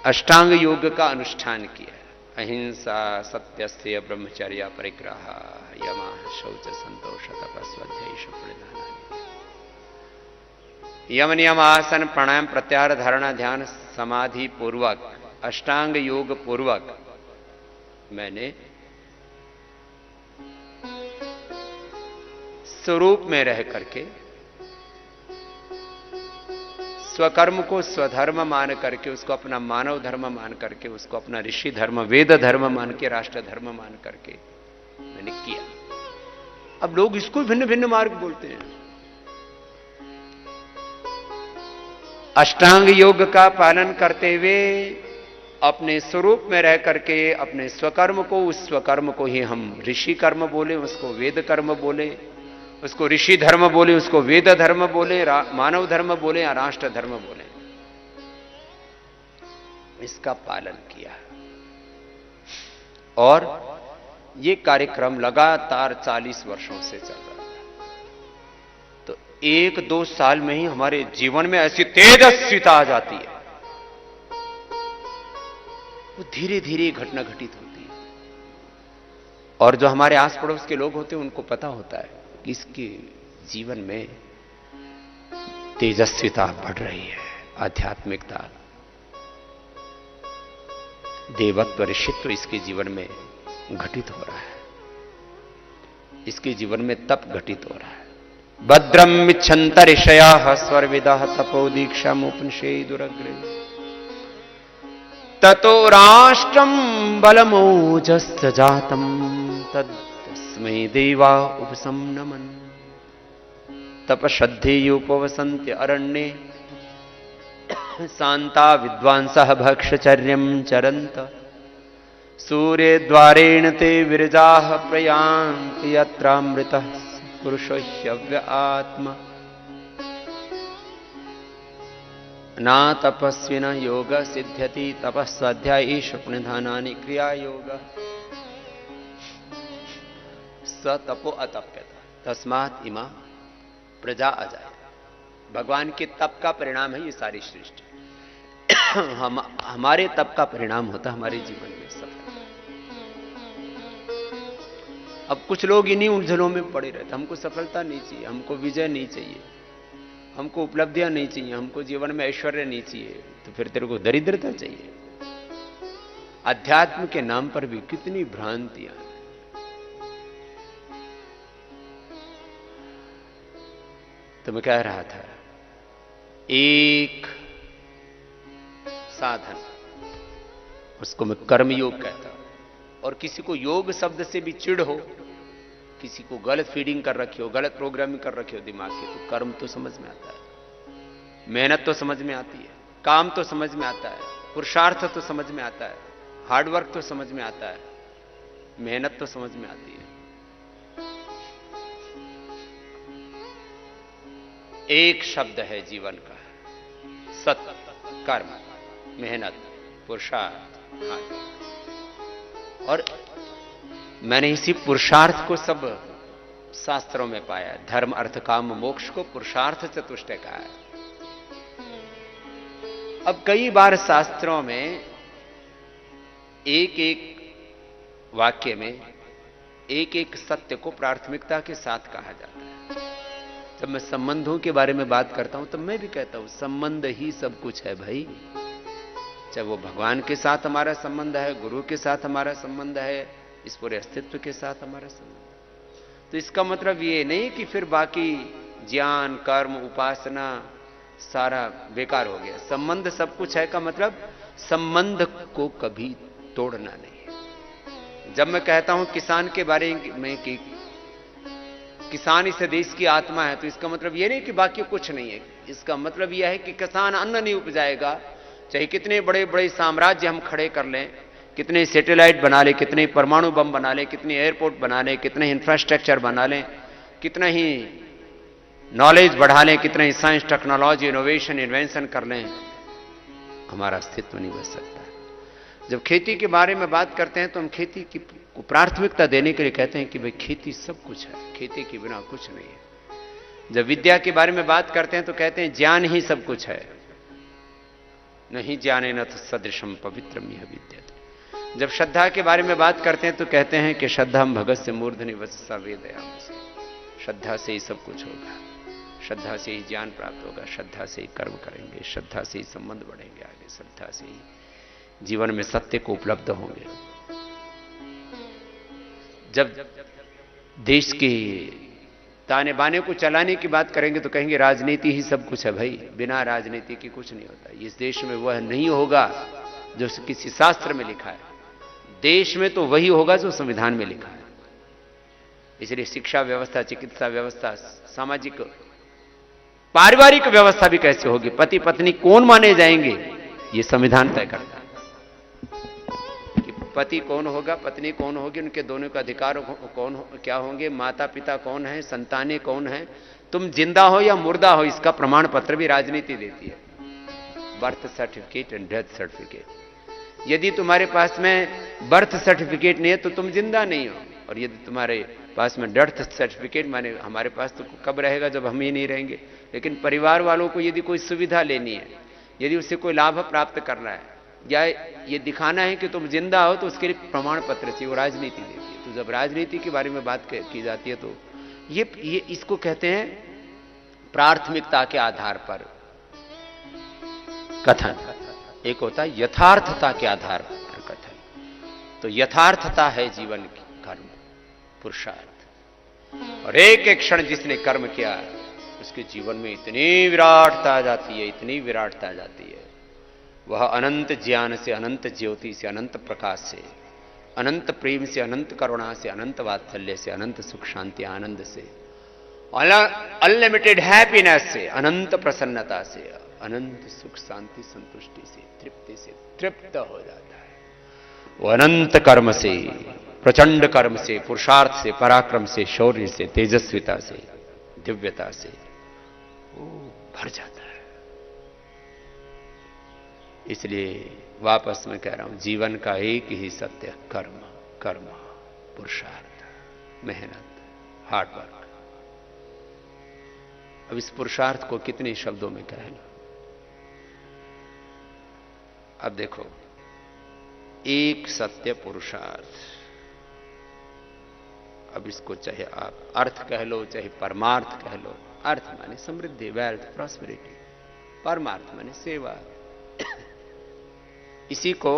अष्टांग योग का अनुष्ठान किया। अहिंसा, सत्यस्तेय, ब्रह्मचर्य, परिग्रह, यम, शौच, संतोष, तपस्वाध्याय, शुक्लदान, यम, नियम, आसन, प्राणायाम, प्रत्याहार, धारणा, ध्यान, समाधि पूर्वक, अष्टांग योग पूर्वक मैंने स्वरूप में रह करके, स्वकर्म को स्वधर्म मान करके, उसको अपना मानव धर्म मान करके, उसको अपना ऋषि धर्म, वेद धर्म मान के, राष्ट्र धर्म मान करके मैंने किया। अब लोग इसको भिन्न भिन्न मार्ग बोलते हैं। अष्टांग योग का पालन करते हुए अपने स्वरूप में रह करके अपने स्वकर्म को, उस स्वकर्म को ही हम ऋषि कर्म बोले, उसको वेद कर्म बोले, उसको ऋषि धर्म बोले, उसको वेद धर्म बोले, मानव धर्म बोले या राष्ट्र धर्म बोले, इसका पालन किया। और ये कार्यक्रम लगातार 40 वर्षों से चल रहा है। तो 1-2 साल में ही हमारे जीवन में ऐसी तेजस्विता आ जाती है, वो धीरे धीरे घटना घटित होती है। और जो हमारे आस पड़ोस के लोग होते हैं उनको पता होता है कि इसके जीवन में तेजस्विता बढ़ रही है, आध्यात्मिकता, देवत्व, ऋषित्व इसके जीवन में घटित हो रहा है, इसके जीवन में तप घटित हो रहा है। भद्रम इच्छन्त ऋषयः स्वर्विदः तपो दीक्षामुपनिषेदुरग्रे ततो राष्ट्रम बलमोजस्य जातम तस्मै देवा उपसंनमन् तपश्रद्धेयोपवसन्त्य अरण्ये शान्ता विद्वांसः भक्षचर्यं चरन्त सूर्यद्वारेण ते विरजाः प्रयान्ति यत्रामृतः पुरुषस्य आत्मा ना तपस्विन योग सिद्ध्यति तपस्वाध्यायी स्वप्नधानानि क्रिया योग स तपो अतप्यत तस्मात् इमा प्रजा अजाय। भगवान के तप का परिणाम है ये सारी सृष्टि। हमारे तप का परिणाम होता हमारे जीवन में सफल। अब कुछ लोग इन्हीं उलझनों में पड़े रहते, हमको सफलता नहीं चाहिए, हमको विजय नहीं चाहिए, हमको उपलब्धियां नहीं चाहिए, हमको जीवन में ऐश्वर्य नहीं चाहिए, तो फिर तेरे को दरिद्रता चाहिए। अध्यात्म के नाम पर भी कितनी भ्रांतियां। तो मैं कह रहा था, एक साधन, उसको मैं कर्मयोग कहता हूं। और किसी को योग शब्द से भी चिढ़ हो, किसी को गलत फीडिंग कर रखी हो, गलत प्रोग्रामिंग कर रखी हो दिमाग की, तो कर्म तो समझ में आता है, मेहनत तो समझ में आती है, काम तो समझ में आता है, पुरुषार्थ तो समझ में आता है, हार्डवर्क तो समझ में आता है, मेहनत तो समझ में आती है। एक शब्द है जीवन का, सत्य, कर्म, मेहनत, पुरुषार्थ, हार्डवर्क। और मैंने इसी पुरुषार्थ को सब शास्त्रों में पाया। धर्म अर्थ काम मोक्ष को पुरुषार्थ चतुष्टय कहा है। अब कई बार शास्त्रों में एक एक वाक्य में एक एक सत्य को प्राथमिकता के साथ कहा जाता है। जब मैं संबंधों के बारे में बात करता हूं, तब मैं भी कहता हूं संबंध ही सब कुछ है भाई। चाहे वो भगवान के साथ हमारा संबंध है, गुरु के साथ हमारा संबंध है, इस पूरे अस्तित्व के साथ हमारा संबंध। तो इसका मतलब ये नहीं कि फिर बाकी ज्ञान, कर्म, उपासना सारा बेकार हो गया। संबंध सब कुछ है का मतलब संबंध को कभी तोड़ना नहीं है। जब मैं कहता हूं किसान के बारे में कि किसान इस देश की आत्मा है, तो इसका मतलब यह नहीं कि बाकी कुछ नहीं है। इसका मतलब यह है कि किसान अन्न नहीं उपजाएगा, चाहे कितने बड़े बड़े साम्राज्य हम खड़े कर लें, कितने सैटेलाइट बना लें, कितने परमाणु बम बना लें, कितने एयरपोर्ट बना लें, कितने इंफ्रास्ट्रक्चर बना लें, कितना ही नॉलेज बढ़ा लें, कितना ही साइंस, टेक्नोलॉजी, इनोवेशन, इन्वेंशन कर लें, हमारा अस्तित्व नहीं बच सकता। जब खेती के बारे में बात करते हैं तो हम खेती की को प्राथमिकता देने के लिए कहते हैं कि भाई खेती सब कुछ है, खेती के बिना कुछ नहीं है। जब विद्या के बारे में बात करते हैं तो कहते हैं ज्ञान ही सब कुछ है, नहीं ज्ञाने न सदृशम पवित्रम यह विद्या। जब श्रद्धा के बारे में बात करते हैं तो कहते हैं कि श्रद्धा भगत से मूर्धनि वत्सा वेदयाम से, श्रद्धा से ही सब कुछ होगा, श्रद्धा से ही ज्ञान प्राप्त होगा, श्रद्धा से ही कर्म करेंगे, श्रद्धा से ही संबंध बढ़ेंगे आगे, श्रद्धा से ही जीवन में सत्य को उपलब्ध होंगे। जब देश के ताने बाने को चलाने की बात करेंगे तो कहेंगे राजनीति ही सब कुछ है भाई, बिना राजनीति के कुछ नहीं होता। इस देश में वह नहीं होगा जो किसी शास्त्र में लिखा है, देश में तो वही होगा जो संविधान में लिखा है। इसलिए शिक्षा व्यवस्था, चिकित्सा व्यवस्था, सामाजिक पारिवारिक व्यवस्था भी कैसे होगी, पति पत्नी कौन माने जाएंगे, ये संविधान तय करता है कि पति कौन होगा, पत्नी कौन होगी, उनके दोनों के अधिकार कौन क्या होंगे, माता पिता कौन है, संतानें कौन है, तुम जिंदा हो या मुर्दा हो, इसका प्रमाण पत्र भी राजनीति देती है, birth certificate and death certificate. यदि तुम्हारे पास में बर्थ सर्टिफिकेट नहीं है तो तुम जिंदा नहीं हो, और यदि तुम्हारे पास में डेथ सर्टिफिकेट, माने हमारे पास तो कब रहेगा जब हम ही नहीं रहेंगे, लेकिन परिवार वालों को यदि कोई सुविधा लेनी है, यदि उससे कोई लाभ प्राप्त करना है, या ये दिखाना है कि तुम जिंदा हो, तो उसके लिए प्रमाण पत्र चाहिए, वो राजनीति देती है। तो जब राजनीति के बारे में बात की जाती है तो ये इसको कहते हैं प्राथमिकता के आधार पर कथन। एक होता है यथार्थता के आधार पर कथन। तो यथार्थता है जीवन की कर्म, पुरुषार्थ, और एक एक क्षण जिसने कर्म किया उसके जीवन में इतनी विराटता आ जाती है, इतनी विराटता आ जाती है, वह अनंत ज्ञान से, अनंत ज्योति से, अनंत प्रकाश से, अनंत प्रेम से, अनंत करुणा से, अनंत वात्सल्य से, अनंत सुख शांति आनंद से, अनलिमिटेड हैप्पीनेस से, अनंत प्रसन्नता से, अनंत सुख शांति संतुष्टि से, तृप्ति से तृप्त हो जाता है। वो अनंत कर्म से, प्रचंड कर्म से, पुरुषार्थ से, पराक्रम से, शौर्य से, तेजस्विता से, दिव्यता से वो भर जाता है। इसलिए वापस मैं कह रहा हूं, जीवन का एक ही सत्य कर्म, कर्म, पुरुषार्थ, मेहनत, हार्डवर्क। अब इस पुरुषार्थ को कितने शब्दों में कहना, अब देखो, एक सत्य पुरुषार्थ, अब इसको चाहे आप अर्थ कह लो चाहे परमार्थ कह लो। अर्थ माने समृद्धि, वेल्थ, प्रॉस्पेरिटी। परमार्थ माने सेवा। इसी को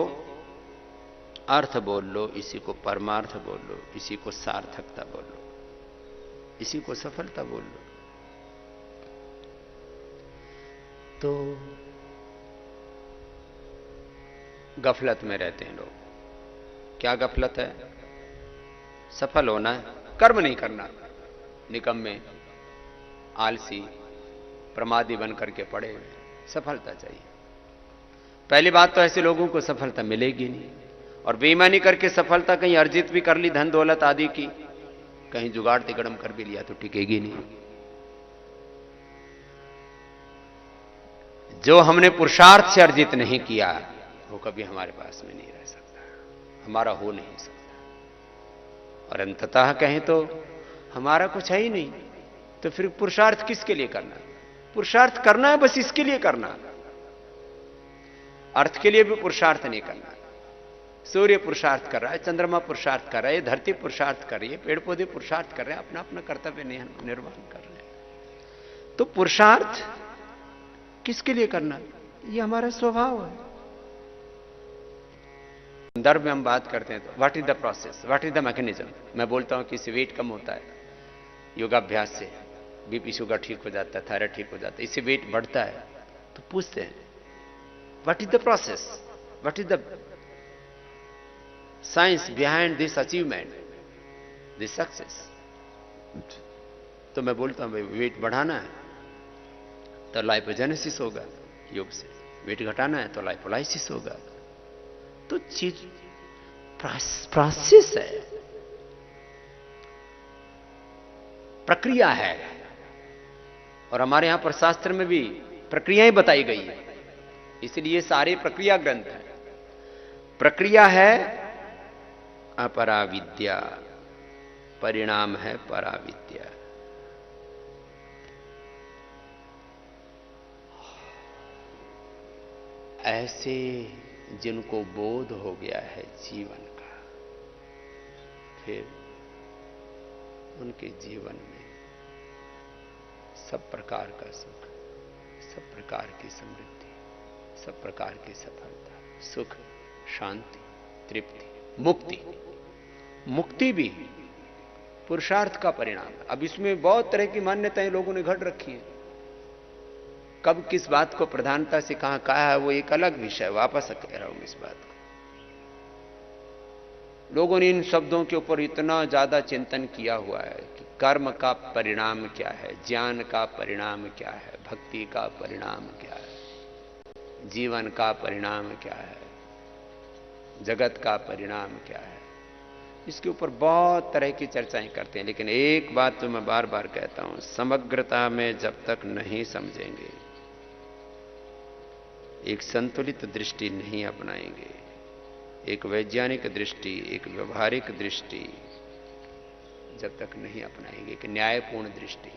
अर्थ बोल लो, इसी को परमार्थ बोल लो, इसी को सार्थकता बोल लो, इसी को सफलता बोल लो। तो गफलत में रहते हैं लोग। क्या गफलत है? सफल होना है, कर्म नहीं करना, निकम्मे, आलसी, प्रमादी बन करके पड़े हुए। सफलता चाहिए। पहली बात तो ऐसे लोगों को सफलता मिलेगी नहीं, और बेईमानी करके सफलता कहीं अर्जित भी कर ली, धन दौलत आदि की, कहीं जुगाड़ तिगड़म कर भी लिया तो टिकेगी नहीं। जो हमने पुरुषार्थ से अर्जित नहीं किया वो कभी हमारे पास में नहीं रह सकता, हमारा हो नहीं सकता। और अंततः कहें तो हमारा कुछ है ही नहीं, तो फिर पुरुषार्थ किसके लिए करना? पुरुषार्थ करना है बस इसके लिए करना, अर्थ के लिए भी पुरुषार्थ नहीं करना। सूर्य पुरुषार्थ कर रहा है, चंद्रमा पुरुषार्थ कर रहा है, धरती पुरुषार्थ कर रही है, पेड़ पौधे पुरुषार्थ कर रहे हैं, अपना अपना कर्तव्य निर्वहन कर रहे हैं। तो पुरुषार्थ किसके लिए करना? ये हमारा स्वभाव है। संदर्भ में हम बात करते हैं तो what is the process, what is the mechanism. मैं बोलता हूं कि इससे वेट कम होता है, योगाभ्यास से बीपी शुगर ठीक हो जाता है, थायराइड ठीक हो जाता है, इससे वेट बढ़ता है। तो पूछते हैं what is the process, what is the science behind this achievement, this success. तो मैं बोलता हूं वेट बढ़ाना है तो लाइपोजेनेसिस होगा योग से, वेट घटाना है तो लाइपोलाइसिस होगा। तो चीज प्रोसेस है, प्रक्रिया है। और हमारे यहां पर शास्त्र में भी प्रक्रियाएं बताई गई है, इसलिए सारे प्रक्रिया ग्रंथ हैं। प्रक्रिया है अपराविद्या, परिणाम है पराविद्या। ऐसे जिनको बोध हो गया है जीवन का, फिर उनके जीवन में सब प्रकार का सुख, सब प्रकार की समृद्धि, सब प्रकार की सफलता, सुख, शांति, तृप्ति, मुक्ति। मुक्ति भी पुरुषार्थ का परिणाम है। अब इसमें बहुत तरह की मान्यताएं लोगों ने घड़ रखी हैं। कब किस बात को प्रधानता से कहां कहा है वो एक अलग विषय, वापस कह रहा हूं इस बात को। लोगों ने इन शब्दों के ऊपर इतना ज्यादा चिंतन किया हुआ है कि कर्म का परिणाम क्या है, ज्ञान का परिणाम क्या है, भक्ति का परिणाम क्या है, जीवन का परिणाम क्या है, जगत का परिणाम क्या है। इसके ऊपर बहुत तरह की चर्चाएं करते हैं। लेकिन एक बात तो मैं बार बार कहता हूं, समग्रता में जब तक नहीं समझेंगे, एक संतुलित दृष्टि नहीं अपनाएंगे, एक वैज्ञानिक दृष्टि, एक व्यवहारिक दृष्टि जब तक नहीं अपनाएंगे, एक न्यायपूर्ण दृष्टि,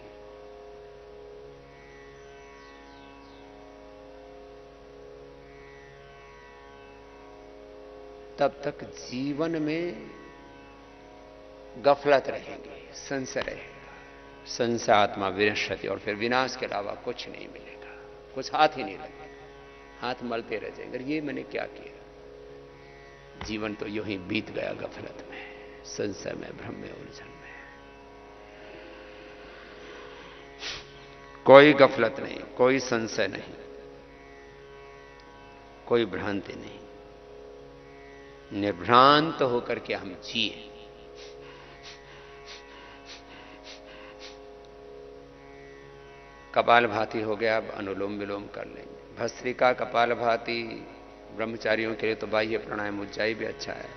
तब तक जीवन में गफलत रहेंगे, संशय रहेगा। संशय आत्मा विनश्यति, और फिर विनाश के अलावा कुछ नहीं मिलेगा, कुछ हाथ ही नहीं लगेगा, हाथ मलते रह जाएंगे, ये मैंने क्या किया। जीवन तो यूं ही बीत गया गफलत में, संशय में, भ्रम में, उलझन में। कोई गफलत नहीं, कोई संशय नहीं, कोई भ्रांति नहीं। निर्भ्रांत होकर के हम जिए। कपालभाति हो गया, अब अनुलोम विलोम कर लेंगे। भस्त्रिका, कपालभाति ब्रह्मचारियों के लिए तो बाह्य प्राणायाम, उज्जाई भी अच्छा है।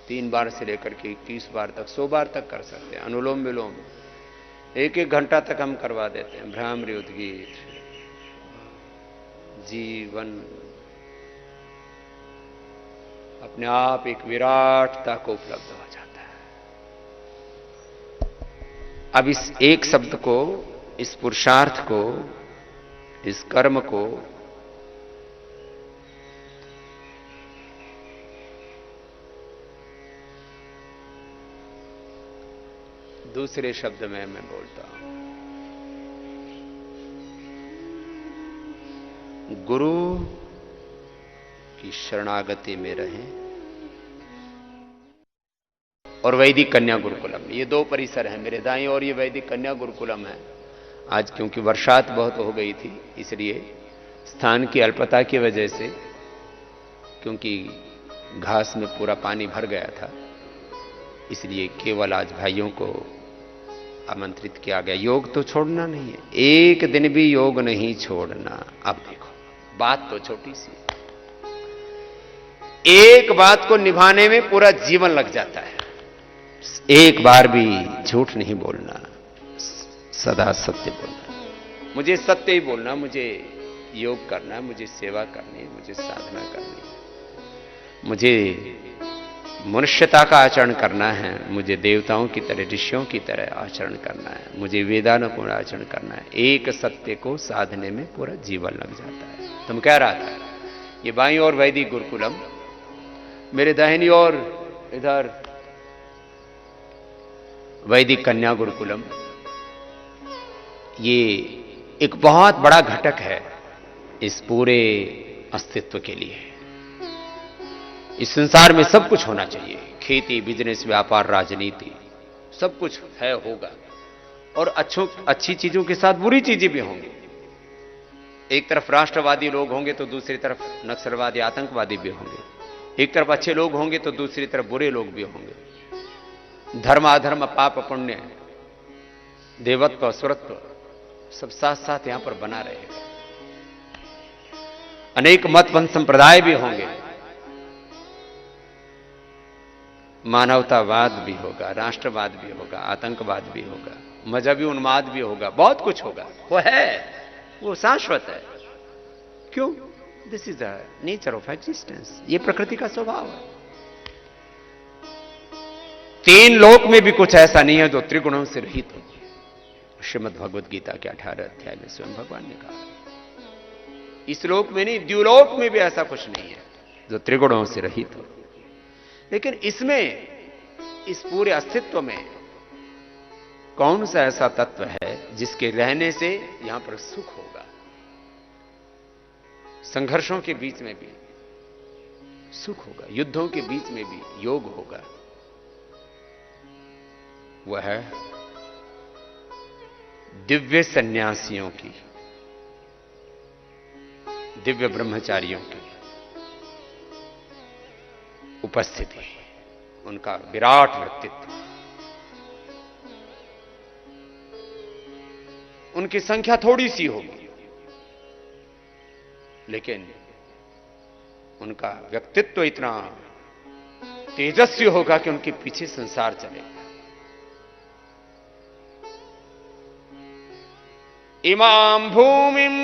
तीन बार से लेकर के 21 बार तक, 100 बार तक कर सकते हैं। अनुलोम विलोम 1-1 घंटा तक हम करवा देते हैं। भ्रामरी, उद्गीत, जीवन अपने आप एक विराटता को उपलब्ध हो जाता है। अब इस एक शब्द को इस पुरुषार्थ को, इस कर्म को दूसरे शब्द में मैं बोलता हूं, गुरु की शरणागति में रहें और वैदिक कन्या गुरुकुलम, ये दो परिसर हैं मेरे दाईं और ये वैदिक कन्या गुरुकुलम है। आज क्योंकि वर्षात बहुत हो गई थी, इसलिए स्थान की अल्पता की वजह से, क्योंकि घास में पूरा पानी भर गया था, इसलिए केवल आज भाइयों को आमंत्रित किया गया। योग तो छोड़ना नहीं है, एक दिन भी योग नहीं छोड़ना। अब देखो, बात तो छोटी सी, एक बात को निभाने में पूरा जीवन लग जाता है। एक बार भी झूठ नहीं बोलना, सदा सत्य बोलना। मुझे सत्य ही बोलना, मुझे योग करना है, मुझे सेवा करनी है, मुझे साधना करनी है, मुझे मनुष्यता का आचरण करना है, मुझे देवताओं की तरह, ऋषियों की तरह आचरण करना है, मुझे वेदानुकूल आचरण करना है। एक सत्य को साधने में पूरा जीवन लग जाता है। तुम कह रहा था, ये बाईं और वैदिक गुरुकुलम, मेरे दाहिनी और इधर वैदिक कन्या गुरुकुलम, ये एक बहुत बड़ा घटक है इस पूरे अस्तित्व के लिए। इस संसार में सब कुछ होना चाहिए, खेती, बिजनेस, व्यापार, राजनीति, सब कुछ है, होगा। और अच्छी चीजों के साथ बुरी चीजें भी होंगी। एक तरफ राष्ट्रवादी लोग होंगे तो दूसरी तरफ नक्सलवादी, आतंकवादी भी होंगे। एक तरफ अच्छे लोग होंगे तो दूसरी तरफ बुरे लोग भी होंगे। धर्म, अधर्म, पाप, पुण्य, देवत्व, असुरत्व, सब साथ साथ यहां पर बना रहेगा। अनेक मत पंथ संप्रदाय भी होंगे, मानवतावाद भी होगा, राष्ट्रवाद भी होगा, आतंकवाद भी होगा, मजहबी उन्माद भी होगा, बहुत कुछ होगा। वो है, वो शाश्वत है। क्यों? This is the nature of existence, ये प्रकृति का स्वभाव है। तीन लोक में भी कुछ ऐसा नहीं है जो त्रिगुणों से रहित हो। श्रीमद् भगवद गीता के 18 अध्याय में स्वयं भगवान ने कहा, इस लोक में नहीं, द्युलोक में भी ऐसा कुछ नहीं है जो त्रिगुणों से रहित हो। लेकिन इसमें, इस पूरे अस्तित्व में कौन सा ऐसा तत्व है जिसके रहने से यहां पर सुख होगा? संघर्षों के बीच में भी सुख होगा, युद्धों के बीच में भी योग होगा। वह है दिव्य सन्यासियों की, दिव्य ब्रह्मचारियों की उपस्थिति, उनका विराट व्यक्तित्व। उनकी संख्या थोड़ी सी होगी, लेकिन उनका व्यक्तित्व इतना तेजस्वी होगा कि उनके पीछे संसार चलेगा। इमां भूमिं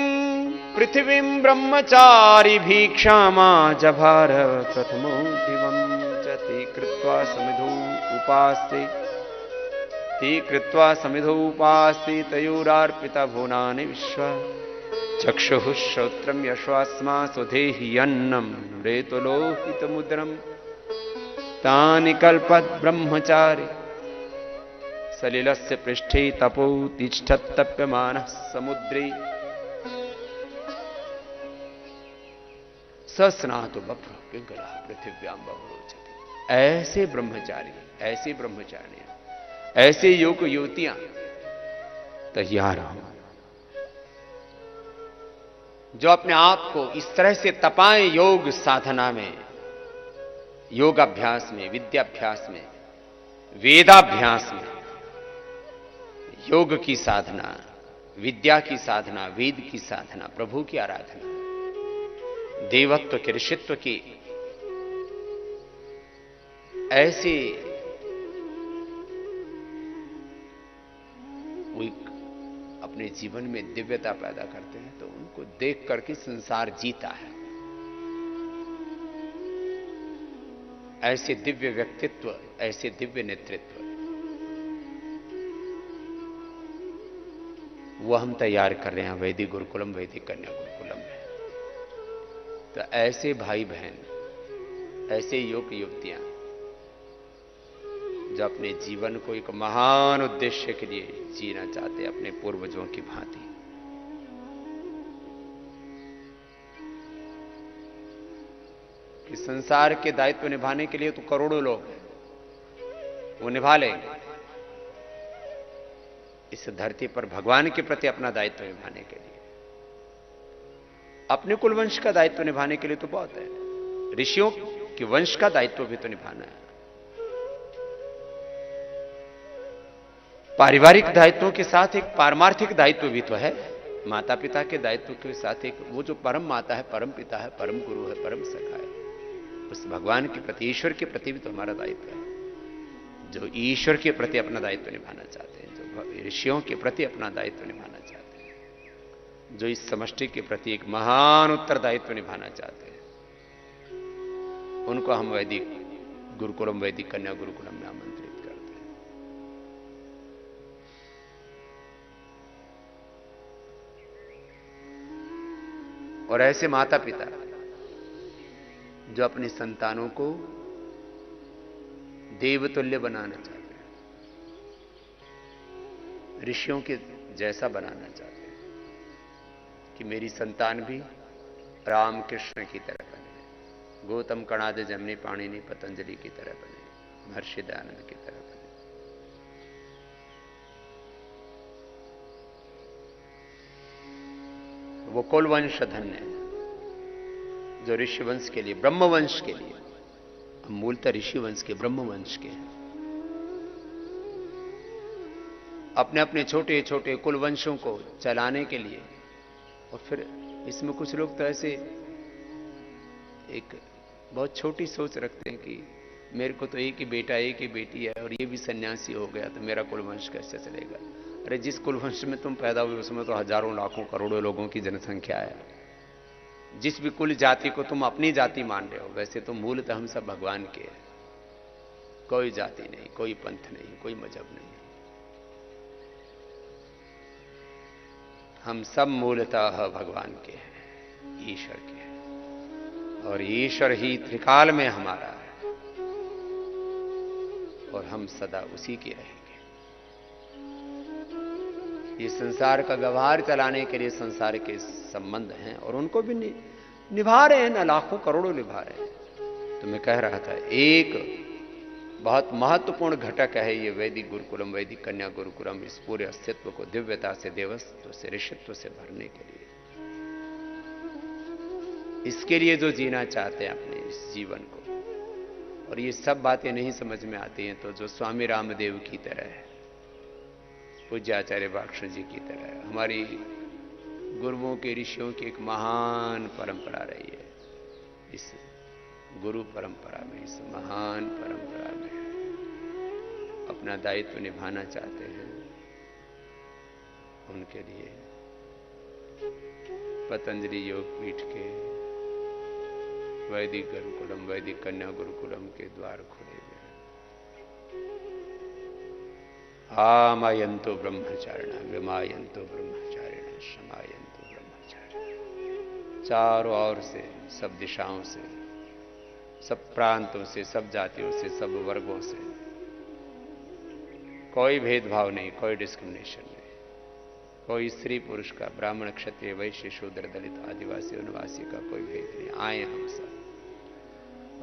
पृथिवीं ब्रह्मचारी भीक्षामा जभार प्रथमो दिवं च ते कृत्वा समिधौ उपास्ते, ते कृत्वा समिधौ उपास्ते तयोरार्पिता भुवनानि विश्वा चक्षुः श्रोत्रं यश्वास्मा सुधेहि अन्नं रेतुलोहितमुद्रं तानि कल्पत् ब्रह्मचारी सलिलस्य पृष्ठे तपो तिष्ठत्तप्यमानः समुद्रे सस्नातु बभ्र पिंगला पृथिव्यां बहुरोचते। ऐसे ब्रह्मचारी, ऐसे ब्रह्मचारी, ऐसे युवक युवतियां तैयार हो जो अपने आप को इस तरह से तपाएं योग साधना में, योगाभ्यास में, विद्याभ्यास में, वेदाभ्यास में। योग की साधना, विद्या की साधना, वेद की साधना, प्रभु की आराधना, देवत्व के, ऋषित्व की, ऐसे वो अपने जीवन में दिव्यता पैदा करते हैं तो उनको देख करके संसार जीता है। ऐसे दिव्य व्यक्तित्व, ऐसे दिव्य नेतृत्व, वो हम तैयार कर रहे हैं वैदिक गुरुकुलम, वैदिक कन्या गुरुकुलम में। तो ऐसे भाई बहन, ऐसे युवक युवतियां जो अपने जीवन को एक महान उद्देश्य के लिए जीना चाहते हैं, अपने पूर्वजों की भांति, कि संसार के दायित्व निभाने के लिए तो करोड़ों लोग हैं, वो निभा लेंगे। इस धरती पर भगवान के प्रति अपना दायित्व निभाने के लिए, अपने कुल वंश का दायित्व निभाने के लिए तो बहुत है। ऋषियों के वंश का दायित्व भी तो निभाना है। पारिवारिक दायित्वों के साथ एक पारमार्थिक दायित्व भी तो है। माता पिता के दायित्व के साथ एक वो जो परम माता है, परम पिता है, परम गुरु है, परम सखा है, उस भगवान के प्रति, ईश्वर के प्रति भी तो हमारा दायित्व है। जो ईश्वर के प्रति अपना दायित्व निभाना चाहते हैं, जो ऋषियों के प्रति अपना दायित्व निभाना चाहते हैं, जो इस समष्टि के प्रति एक महान उत्तरदायित्व निभाना चाहते हैं, उनको हम वैदिक गुरुकुलम, वैदिक कन्या गुरुकुलम में आमंत्रित करते हैं। और ऐसे माता पिता जो अपने संतानों को देवतुल्य बनाना चाहते हैं, ऋषियों के जैसा बनाना चाहते हैं, कि मेरी संतान भी रामकृष्ण की तरह बने, गौतम कणाद जमनी पाणिनि पतंजलि की तरह बने, महर्षि दयानंद की तरह बने। वो कुल वंश धन्य है जो ऋषि वंश के लिए, ब्रह्म वंश के लिए, हम मूलतः ऋषि वंश के, ब्रह्म वंश के हैं, अपने अपने छोटे छोटे कुल वंशों को चलाने के लिए। और फिर इसमें कुछ लोग तो ऐसे एक बहुत छोटी सोच रखते हैं कि मेरे को तो एक ही बेटा, एक ही बेटी है, और ये भी सन्यासी हो गया तो मेरा कुल वंश कैसे चलेगा। अरे जिस कुल वंश में तुम पैदा हुए उसमें तो हजारों लाखों करोड़ों लोगों की जनसंख्या है। जिस भी कुल जाति को तुम अपनी जाति मान रहे हो, वैसे तो मूलतः हम सब भगवान के हैं। कोई जाति नहीं, कोई पंथ नहीं, कोई मजहब नहीं, हम सब मूलतः भगवान के हैं, ईश्वर के हैं, और ईश्वर ही त्रिकाल में हमारा है, और हम सदा उसी के रहेंगे। ये संसार का व्यवहार चलाने के लिए संसार के संबंध हैं, और उनको भी निभा रहे हैं ना, लाखों करोड़ों निभा रहे हैं। तो मैं कह रहा था, एक बहुत महत्वपूर्ण घटक है ये वैदिक गुरुकुलम, वैदिक कन्या गुरुकुलम, इस पूरे अस्तित्व को दिव्यता से, देवत्व से, ऋषित्व से भरने के लिए। इसके लिए जो जीना चाहते हैं अपने इस जीवन को, और ये सब बातें नहीं समझ में आती हैं, तो जो स्वामी रामदेव की तरह है, पूज्य आचार्य बाक्षण जी की तरह, हमारी गुरुओं के, ऋषियों की एक महान परंपरा रही है, इस गुरु परंपरा में, इस महान परंपरा में अपना दायित्व निभाना चाहते हैं, उनके लिए पतंजलि योग पीठ के वैदिक गुरुकुलम, वैदिक कन्या गुरुकुलम के द्वार खुले हुए हैं। आमायंतो ब्रह्मचारिणा, विमायंतो ब्रह्मचारिणा, शमायंतो ब्रह्मचारिणा। चारों ओर से, सब दिशाओं से, सब प्रांतों से, सब जातियों से, सब वर्गों से कोई भेदभाव नहीं, कोई डिस्क्रिमिनेशन नहीं, कोई स्त्री पुरुष का, ब्राह्मण क्षत्रिय वैश्य शूद्र दलित आदिवासी वनवासी का कोई भेद नहीं। आए हम सब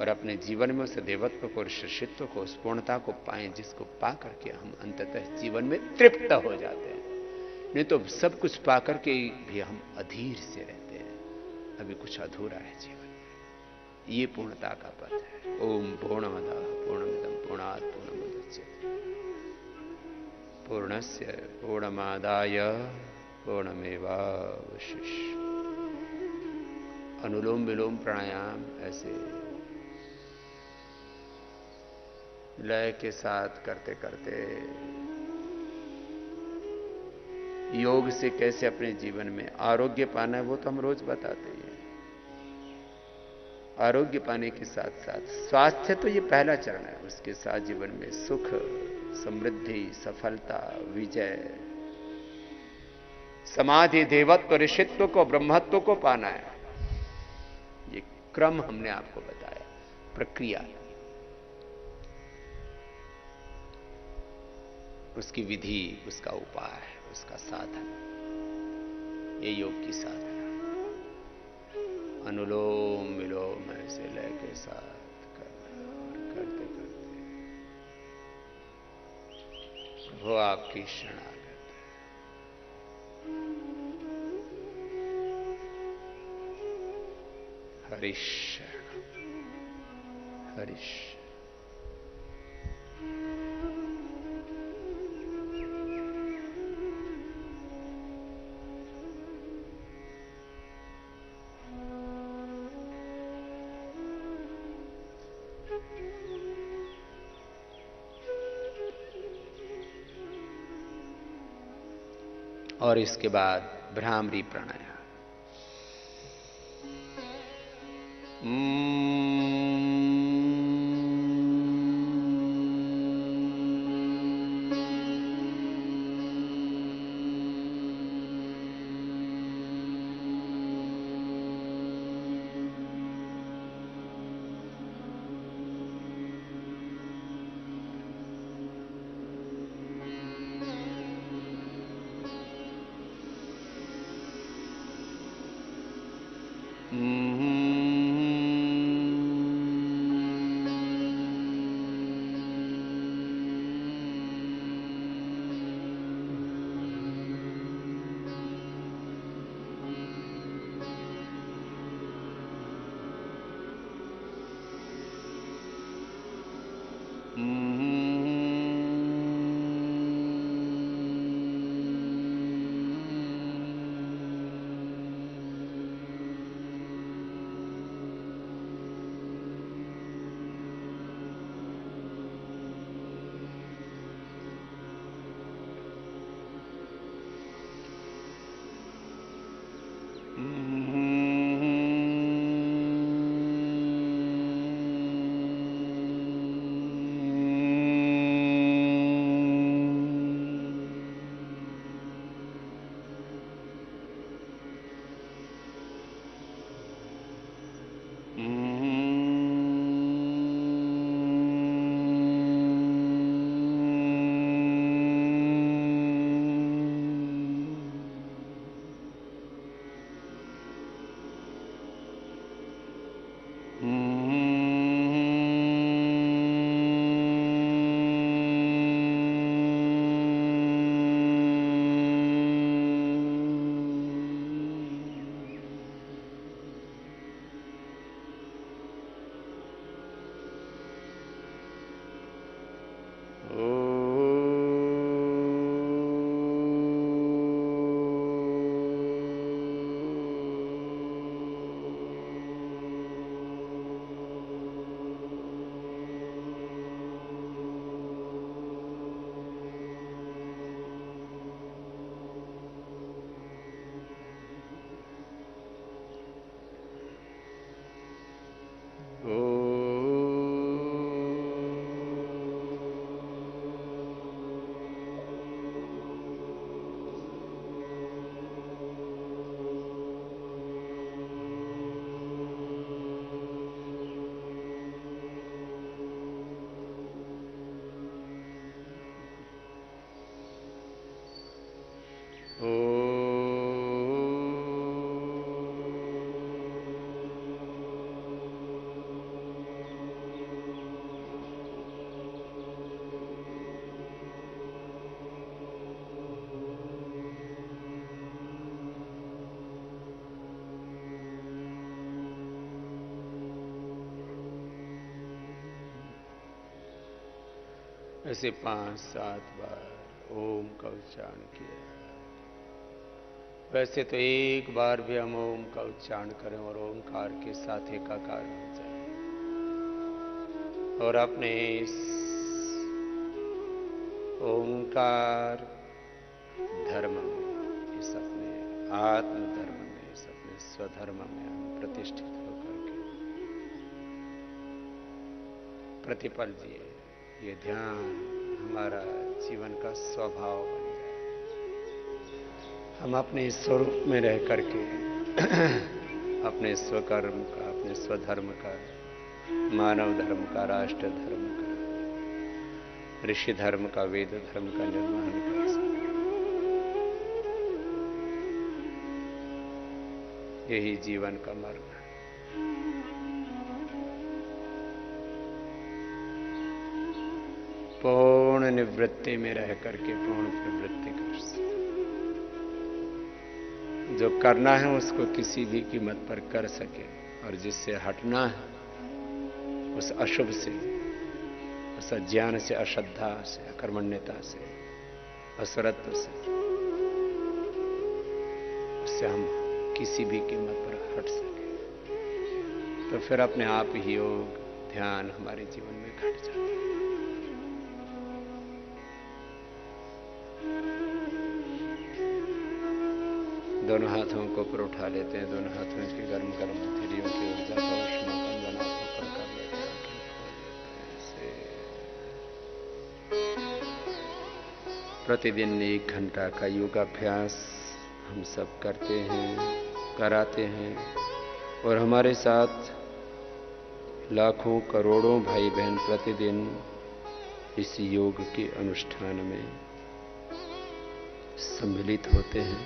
और अपने जीवन में उस देवत्व को, ऋषित्व को, उस पूर्णता को पाएं, जिसको पा करके हम अंततः जीवन में तृप्त हो जाते हैं। नहीं तो सब कुछ पा करके भी हम अधीर से रहते हैं, अभी कुछ अधूरा है जीवन में। ये पूर्णता का पथ है। ओम पूर्णमदः पूर्णमिदं पूर्णात् पूर्णमुदच्यते पूर्णस्य पूर्णमादाय पूर्णमेवावशिष्यते। अनुलोम विलोम प्राणायाम ऐसे लय के साथ करते करते योग से कैसे अपने जीवन में आरोग्य पाना है, वो तो हम रोज बताते हैं। आरोग्य पाने के साथ साथ स्वास्थ्य तो ये पहला चरण है, उसके साथ जीवन में सुख, समृद्धि, सफलता, विजय, समाधि देवत्व ऋषित्व को ब्रह्मत्व को पाना है। ये क्रम हमने आपको बताया, प्रक्रिया, उसकी विधि, उसका उपाय, उसका साधन, ये योग की साधना। अनुलोम विलोम ऐसे लय के साथ करना और करते करते वो आपकी शरणागत हरीश हरीश। और इसके बाद भ्रामरी प्राणायाम। ऐसे 5-7 बार ओम का उच्चारण किया। वैसे तो एक बार भी हम ओम का उच्चारण करें और ओंकार के साथ एकाकार हो जाए और अपने इस ओंकार धर्म में, इस अपने आत्म धर्म में, इस अपने स्वधर्म में हम प्रतिष्ठित होकर के प्रतिपल जिए। ये ध्यान हमारा जीवन का स्वभाव बन जाए। हम अपने स्वरूप में रह करके अपने स्वकर्म का, अपने स्वधर्म का, मानव धर्म का, राष्ट्र धर्म का, ऋषि धर्म का, वेद धर्म का निर्माण कर सकें। यही जीवन का मार्ग है। पूर्ण निवृत्ति में रह करके पूर्ण प्रवृत्ति कर सके। जो करना है उसको किसी भी कीमत पर कर सके, और जिससे हटना है उस अशुभ से, उस अज्ञान से, अश्रद्धा से, अकर्मण्यता से, असुरत्व से, उससे हम किसी भी कीमत पर हट सके, तो फिर अपने आप ही योग ध्यान हमारे जीवन में घट जाता है। दोनों हाथों को ऊपर उठा लेते हैं, दोनों हाथों की गर्म गर्म हथेलियों की ऊर्जा का उष्मापन बना ऊपर कर लेते हैं। प्रतिदिन 1 घंटा का योगाभ्यास हम सब करते हैं, कराते हैं, और हमारे साथ लाखों करोड़ों भाई बहन प्रतिदिन इस योग के अनुष्ठान में सम्मिलित होते हैं।